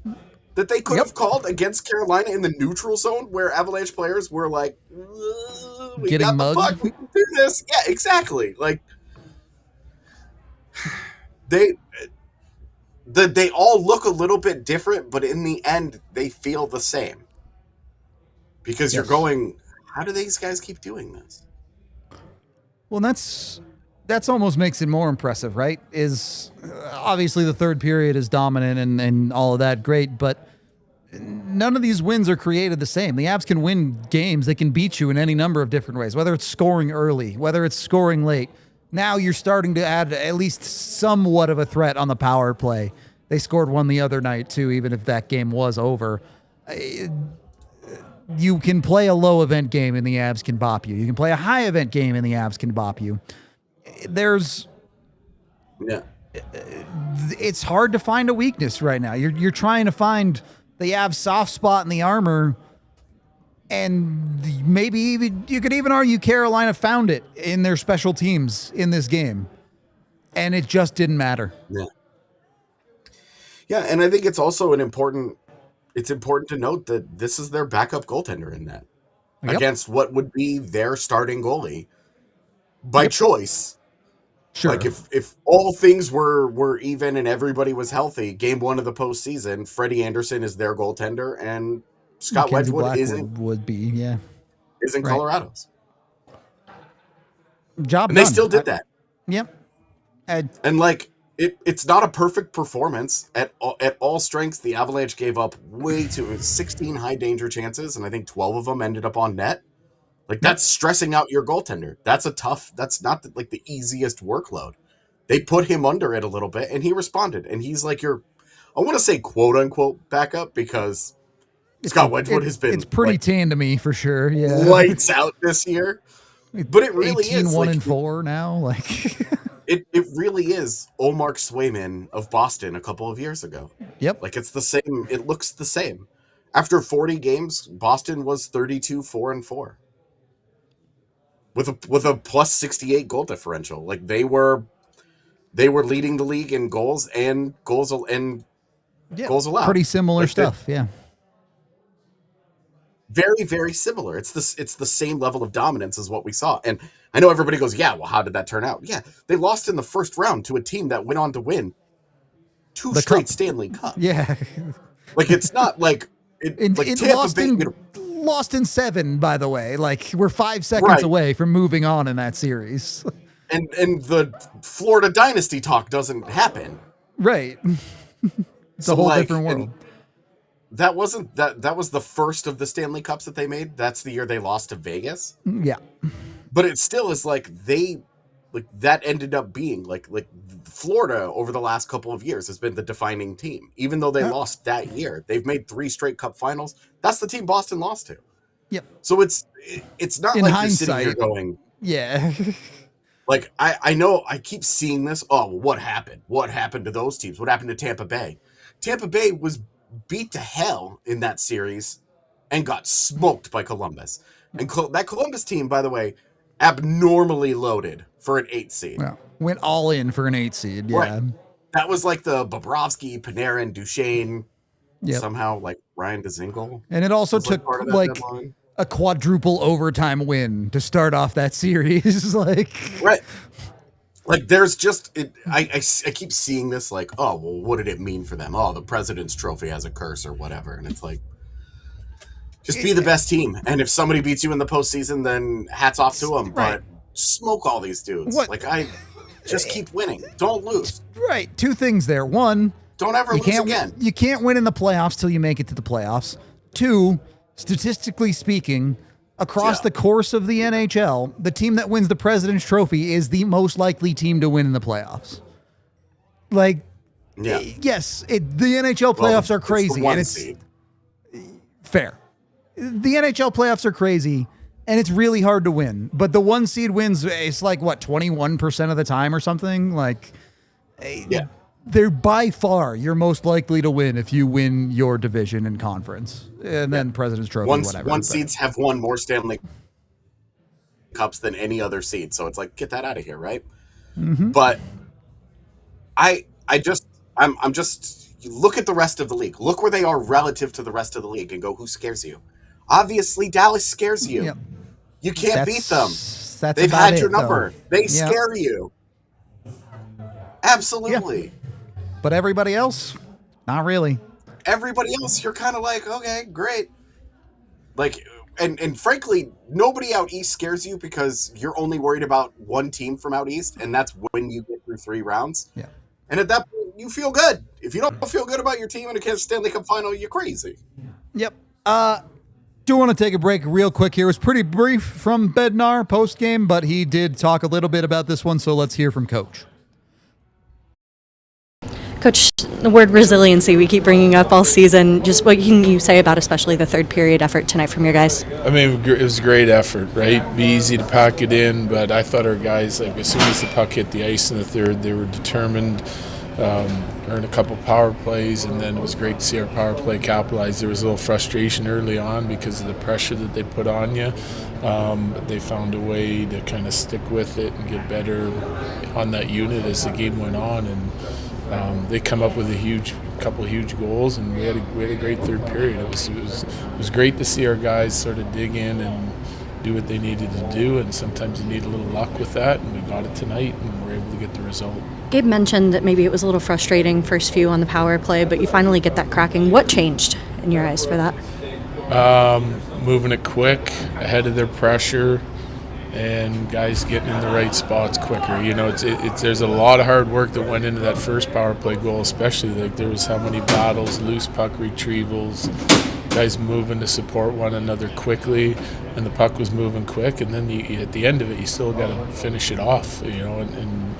that they could have called against Carolina in the neutral zone where Avalanche players were like, we getting got mugged. The puck, we can do this. Yeah, exactly. Like, they all look a little bit different, but in the end, they feel the same. Because you're going, how do these guys keep doing this? Well, that's almost makes it more impressive, right? Is obviously the third period is dominant and all of that, great, but none of these wins are created the same. The Avs can win games. They can beat you in any number of different ways, whether it's scoring early, whether it's scoring late. Now you're starting to add at least somewhat of a threat on the power play. They scored one the other night, too, even if that game was over. You can play a low event game and the Avs can bop you. You can play a high event game and the Avs can bop you. It's hard to find a weakness right now. You're trying to find the Avs soft spot in the armor, and maybe even you could even argue Carolina found it in their special teams in this game, and it just didn't matter. Yeah, and I think it's also important to note that this is their backup goaltender in net against what would be their starting goalie by choice. Sure. Like if all things were even and everybody was healthy, game 1 of the postseason, Freddie Anderson is their goaltender and Scott Wedgwood isn't Colorado's. Job and done. They still did that. Yep. And like it's not a perfect performance at all strengths. The Avalanche gave up 16 high danger chances, and I think 12 of them ended up on net. Like, that's stressing out your goaltender. That's not the easiest workload. They put him under it a little bit, and he responded. And he's like I want to say quote unquote backup, because Scott Wedgwood has been. It's pretty tan to me for sure. Yeah. Lights out this year. But it really 18, is. 1-4 now. Like it really is Omar Swayman of Boston a couple of years ago. Yep. Like, it's the same. It looks the same. After 40 games, Boston was 32-4-4. With a plus 68 goal differential. Like, they were leading the league in goals and goals allowed. Pretty similar stuff, yeah. Very, very similar. It's the same level of dominance as what we saw. And I know everybody goes, yeah, well, how did that turn out? Yeah, they lost in the first round to a team that went on to win 2 straight Stanley Cups. Yeah. Like, it's not like lost in 7, by the way. Like, we're 5 seconds away from moving on in that series. And the Florida Dynasty talk doesn't happen. Right. It's a whole different world. that was the first of the Stanley Cups that they made. That's the year they lost to Vegas. Yeah. But it still is like that ended up being like Florida over the last couple of years has been the defining team. Even though they lost that year, they've made 3 straight Cup finals. That's the team Boston lost to. Yep. So it's not in like hindsight, you're sitting here going, yeah. like I know I keep seeing this. Oh, well, what happened? What happened to those teams? What happened to Tampa Bay? Tampa Bay was beat to hell in that series and got smoked by Columbus. And that Columbus team, by the way, abnormally loaded for an 8 seed. Yeah. Went all in for an 8 seed. Yeah. Right. That was like the Bobrovsky, Panarin, Duchesne, somehow like Ryan Dzingel. And it also took like a quadruple overtime win to start off that series. Like, right. Like there's just I keep seeing this like, oh, well, what did it mean for them? Oh, the President's Trophy has a curse or whatever. And it's like, just be the best team. And if somebody beats you in the postseason, then hats off to them. Right. But smoke all these dudes. Like I just keep winning. Don't lose. Right. 2 things there. 1, don't ever lose again. You can't win in the playoffs till you make it to the playoffs. 2, statistically speaking, across the course of the NHL, the team that wins the President's Trophy is the most likely team to win in the playoffs. Like, yes, the NHL playoffs are crazy, and it's fair. The NHL playoffs are crazy, and it's really hard to win. But the 1 seed wins, it's like, what, 21% of the time or something? Like, they're by far you're most likely to win if you win your division and conference. And then President's Trophy, whatever. 1 seeds have won more Stanley Cups than any other seed. So it's like, get that out of here, right? Mm-hmm. But I'm just look at the rest of the league. Look where they are relative to the rest of the league and go, who scares you? Obviously, Dallas scares you. Yep. You can't beat them. They've had your number. They scare you. Absolutely. Yep. But everybody else, not really. Everybody else, you're kind of like, okay, great. Like, and frankly, nobody out east scares you because you're only worried about one team from out east, and that's when you get through 3 rounds. Yeah. And at that point, you feel good. If you don't feel good about your team in a Stanley Cup final, you're crazy. Yep. Do want to take a break real quick here. It was pretty brief from Bednar post-game, but he did talk a little bit about this one, so let's hear from Coach. Coach, the word resiliency we keep bringing up all season. Just what can you say about especially the third period effort tonight from your guys? I mean, it was a great effort, right? Be easy to pack it in, but I thought our guys, like as soon as the puck hit the ice in the third, they were determined. Earned a couple power plays, and then it was great to see our power play capitalize. There was a little frustration early on because of the pressure that they put on you, but they found a way to kind of stick with it and get better on that unit as the game went on, and they come up with a couple of huge goals, and we had a great third period. It was great to see our guys sort of dig in and do what they needed to do, and sometimes you need a little luck with that, and we got it tonight, and we're able to get the result. Gabe mentioned that maybe it was a little frustrating first few on the power play, but you finally get that cracking. What changed in your eyes for that? Moving it quick, ahead of their pressure, and guys getting in the right spots quicker. You know, there's a lot of hard work that went into that first power play goal, especially. Like there was how many battles, loose puck retrievals, guys moving to support one another quickly, and the puck was moving quick, and then at the end of it, you still got to finish it off, you know, and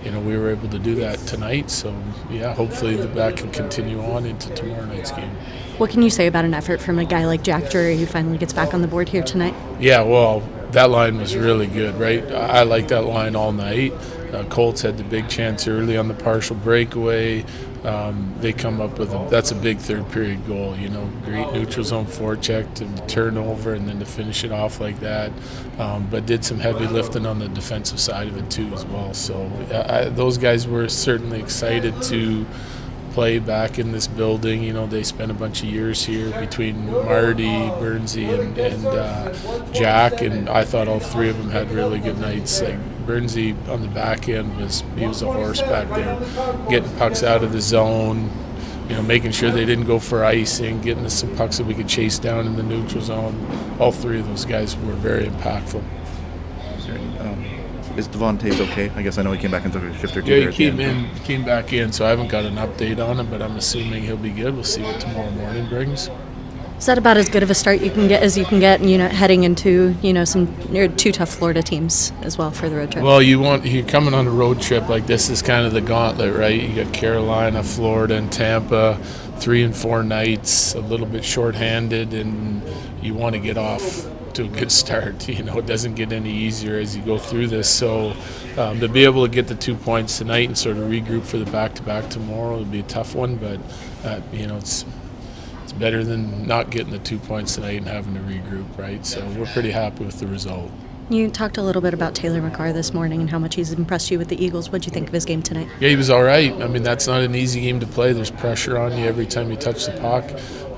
you know, we were able to do that tonight. So, yeah, hopefully that can continue on into tomorrow night's game. What can you say about an effort from a guy like Jack Drury who finally gets back on the board here tonight? Yeah, well, that line was really good, right? I liked that line all night. Colts had the big chance early on the partial breakaway. They come up with that's a big third period goal, you know, great neutral zone forecheck to turn over and then to finish it off like that. But did some heavy lifting on the defensive side of it too as well. So those guys were certainly excited to play back in this building. You know, they spent a bunch of years here between Marty, Burnsy, and Jack, and I thought all 3 of them had really good nights. Like Burnsy on the back end was a horse back there, getting pucks out of the zone, you know, making sure they didn't go for icing, getting us some pucks that we could chase down in the neutral zone. All 3 of those guys were very impactful. Is Devon Toews okay? I guess I know he came back and took a shift or two. Yeah, he came back in, so I haven't got an update on him, but I'm assuming he'll be good. We'll see what tomorrow morning brings. Is that about as good of a start you can get as you can get, heading into, some two tough Florida teams as well for the road trip? Well, you're coming on a road trip like this is kind of the gauntlet, right? You got Carolina, Florida, and Tampa, 3 and 4 nights, a little bit shorthanded, and you want to get off to a good start. It doesn't get any easier as you go through this. So to be able to get the 2 points tonight and sort of regroup for the back-to-back tomorrow would be a tough one, but it's better than not getting the 2 points tonight and having to regroup, right? So we're pretty happy with the result. You talked a little bit about Taylor McCarr this morning and how much he's impressed you with the Eagles. What did you think of his game tonight? Yeah, he was all right. I mean, that's not an easy game to play. There's pressure on you every time you touch the puck.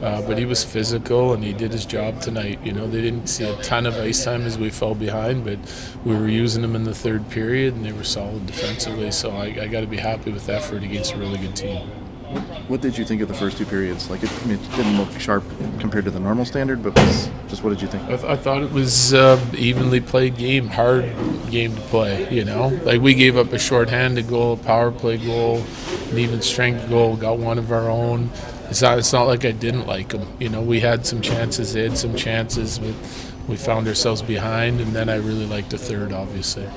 But he was physical, and he did his job tonight. They didn't see a ton of ice time as we fell behind, but we were using them in the third period, and they were solid defensively. So I got to be happy with the effort against a really good team. What did you think of the first 2 periods? It didn't look sharp compared to the normal standard, but just what did you think? I thought it was evenly played game, hard game to play, we gave up a shorthanded goal, a power play goal, an even strength goal, got one of our own. It's not like I didn't like them. We had some chances, they had some chances, but we found ourselves behind, and then I really liked the third, obviously.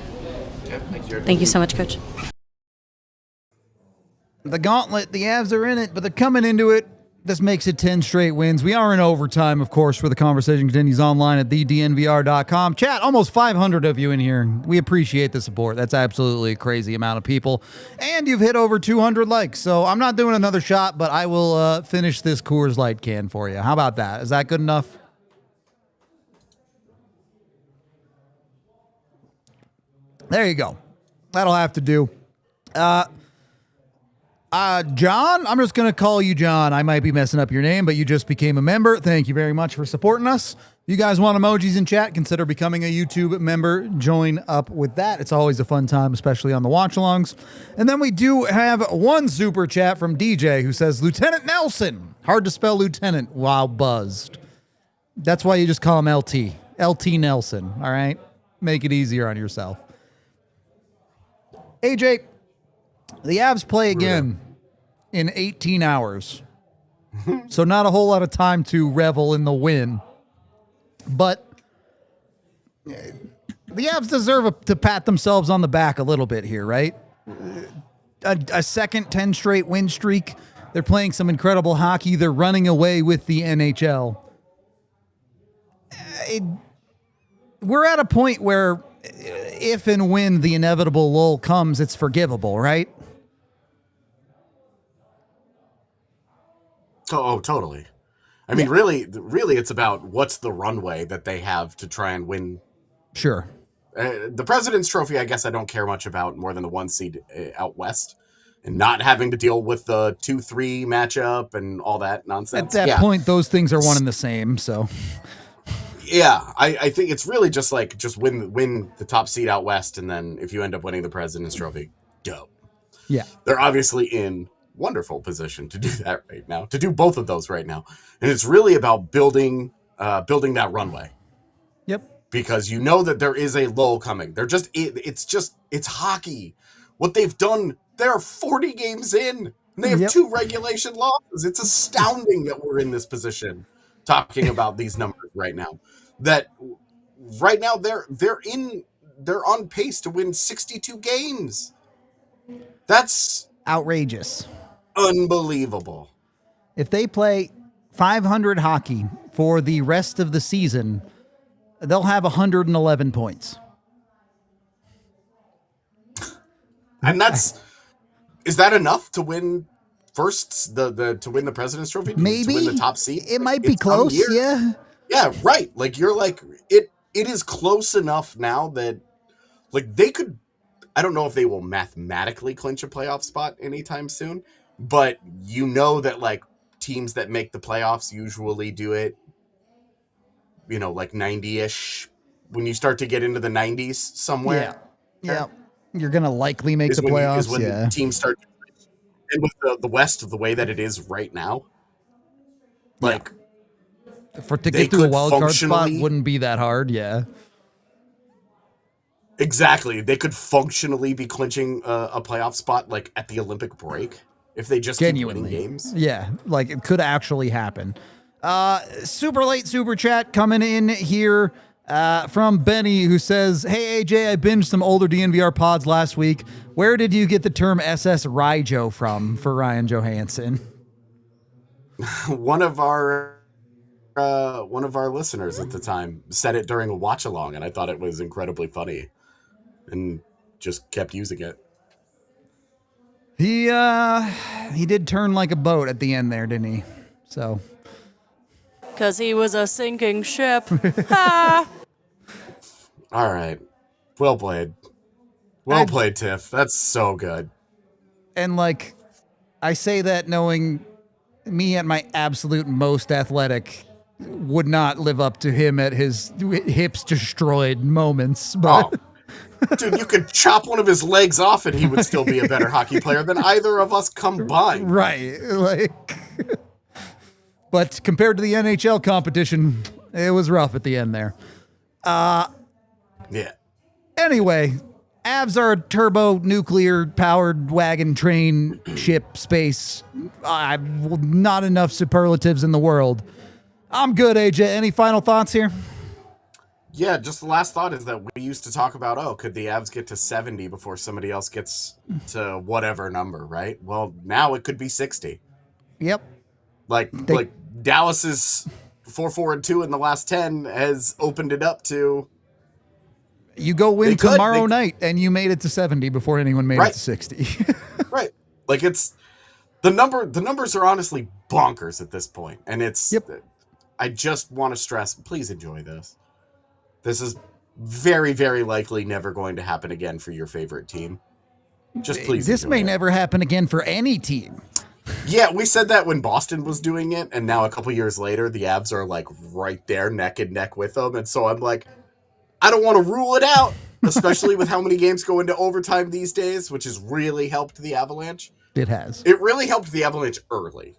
Thank you so much, Coach. The gauntlet, the Avs are in it, but they're coming into it. This makes it 10 straight wins. We are in overtime, of course, where the conversation continues online at thednvr.com. Chat, almost 500 of you in here. We appreciate the support. That's absolutely a crazy amount of people. And you've hit over 200 likes, so I'm not doing another shot, but I will finish this Coors Light can for you. How about that? Is that good enough? There you go. That'll have to do. John, I'm just going to call you John. I might be messing up your name, but you just became a member. Thank you very much for supporting us. If you guys want emojis in chat, consider becoming a YouTube member. Join up with that. It's always a fun time, especially on the watch-alongs. And then we do have one super chat from DJ who says, Lieutenant Nelson. Hard to spell lieutenant while buzzed. That's why you just call him LT. LT Nelson, all right? Make it easier on yourself. AJ, the Avs play again in 18 hours. So not a whole lot of time to revel in the win. But the Avs deserve to pat themselves on the back a little bit here, right? A second 10 straight win streak. They're playing some incredible hockey. They're running away with the NHL. We're at a point where if and when the inevitable lull comes, it's forgivable, right? Oh, totally. I mean, really, it's about what's the runway that they have to try and win. Sure. The President's Trophy, I guess I don't care much about more than the 1 seed out west and not having to deal with the 2-3 matchup and all that nonsense. At that point, those things are one and the same, so... Yeah, I think it's really just win the top seed out west, and then if you end up winning the President's Trophy, go. Yeah. They're obviously in wonderful position to do that right now, to do both of those right now. And it's really about building that runway. Yep. Because you know that there is a lull coming. It's hockey. What they've done, they're 40 games in, and they have 2 regulation losses. It's astounding that we're in this position talking about these numbers right now. That right now they're on pace to win 62 games. That's outrageous. Unbelievable. If they play 500 hockey for the rest of the season, they'll have 111 points. And is that enough to win to win the President's Trophy? Maybe. To win the top seed? It might be close, yeah. Yeah, right. It is close enough now that they could, I don't know if they will mathematically clinch a playoff spot anytime soon, but you know that teams that make the playoffs usually do it, 90-ish. When you start to get into the 90s somewhere. Yeah. You're going to likely make the playoffs. Is when the teams start. And with the West, the way that it is right now, to get through a wild card spot wouldn't be that hard, yeah. Exactly. They could functionally be clinching a playoff spot like at the Olympic break if they just keep winning games. Yeah, like it could actually happen. Super late super chat coming in here from Benny, who says, "Hey AJ, I binged some older DNVR pods last week. Where did you get the term SS Ryjo from for Ryan Johansson?" One of our listeners at the time said it during a watch along, and I thought it was incredibly funny, and just kept using it. He did turn like a boat at the end there, didn't he? So. Because he was a sinking ship. Ha! All right. Well played. Well played, Tiff. That's so good. And, like, I say that knowing me at my absolute most athletic would not live up to him at his hips destroyed moments. But dude, you could chop one of his legs off and he would still be a better hockey player than either of us combined. Right. Like, but compared to the NHL competition, it was rough at the end there. Yeah. Anyway, Avs are a turbo nuclear powered wagon train ship space. Not enough superlatives in the world. I'm good, AJ. Any final thoughts here? Yeah, just the last thought is that we used to talk about, could the Avs get to 70 before somebody else gets to whatever number, right? Well, now it could be 60. Yep. Like Dallas's 4-4-2 in the last 10 has opened it up to. You go win tomorrow night, and you made it to 70 before anyone made it to 60. Right. Like it's the numbers are honestly bonkers at this point, and it's. Yep. I just want to stress, please enjoy this. This is very, very likely never going to happen again for your favorite team. Just please. This may never happen again for any team. Yeah, we said that when Boston was doing it, and now a couple years later, the Avs are like right there, neck and neck with them, and so I'm like, I don't want to rule it out, especially with how many games go into overtime these days, which has really helped the Avalanche. It has. It really helped the Avalanche early.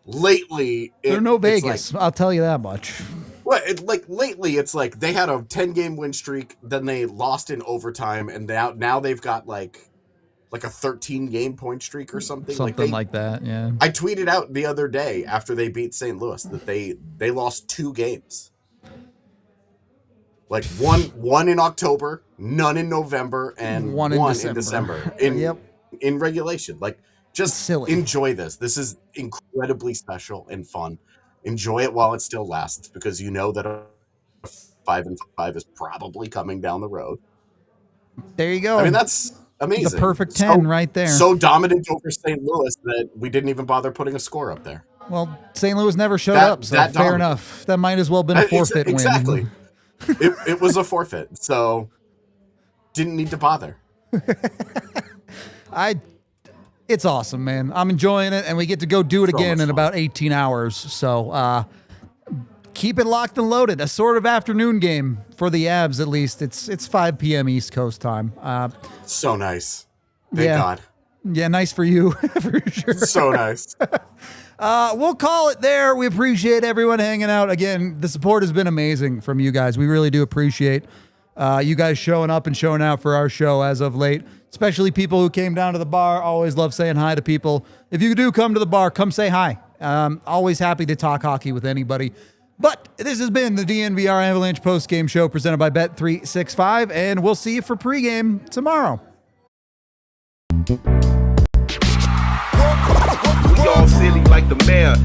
Lately, they're no Vegas. Like, I'll tell you that much. Well, lately, it's like they had a 10-game win streak, then they lost in overtime, and now they've got like a 13-game point streak or something. Something like that, yeah. I tweeted out the other day after they beat St. Louis that they lost 2 games. Like one in October, none in November, and one in December. In regulation. Like, just silly. Enjoy this. This is incredibly special and fun. Enjoy it while it still lasts, because you know that a 5-5 is probably coming down the road. There you go. I mean, that's amazing. The perfect 10 right there. So dominant over St. Louis that we didn't even bother putting a score up there. Well, St. Louis never showed up, so fair dominant. Enough. That might as well have been a forfeit exactly. win. It was a forfeit, so didn't need to bother. It's awesome, man. I'm enjoying it, and we get to go do it again in about 18 hours. So keep it locked and loaded. A sort of afternoon game for the Avs, at least. It's 5 p.m. East Coast time. So nice. Thank God. Yeah, nice for you, for sure. So nice. We'll call it there. We appreciate everyone hanging out. Again, the support has been amazing from you guys. We really do appreciate you guys showing up and showing out for our show as of late, especially people who came down to the bar. Always love saying hi to people. If you do come to the bar, come say hi. Always happy to talk hockey with anybody. But this has been the DNVR Avalanche postgame show presented by Bet365, and we'll see you for pregame tomorrow. We all silly like the mayor.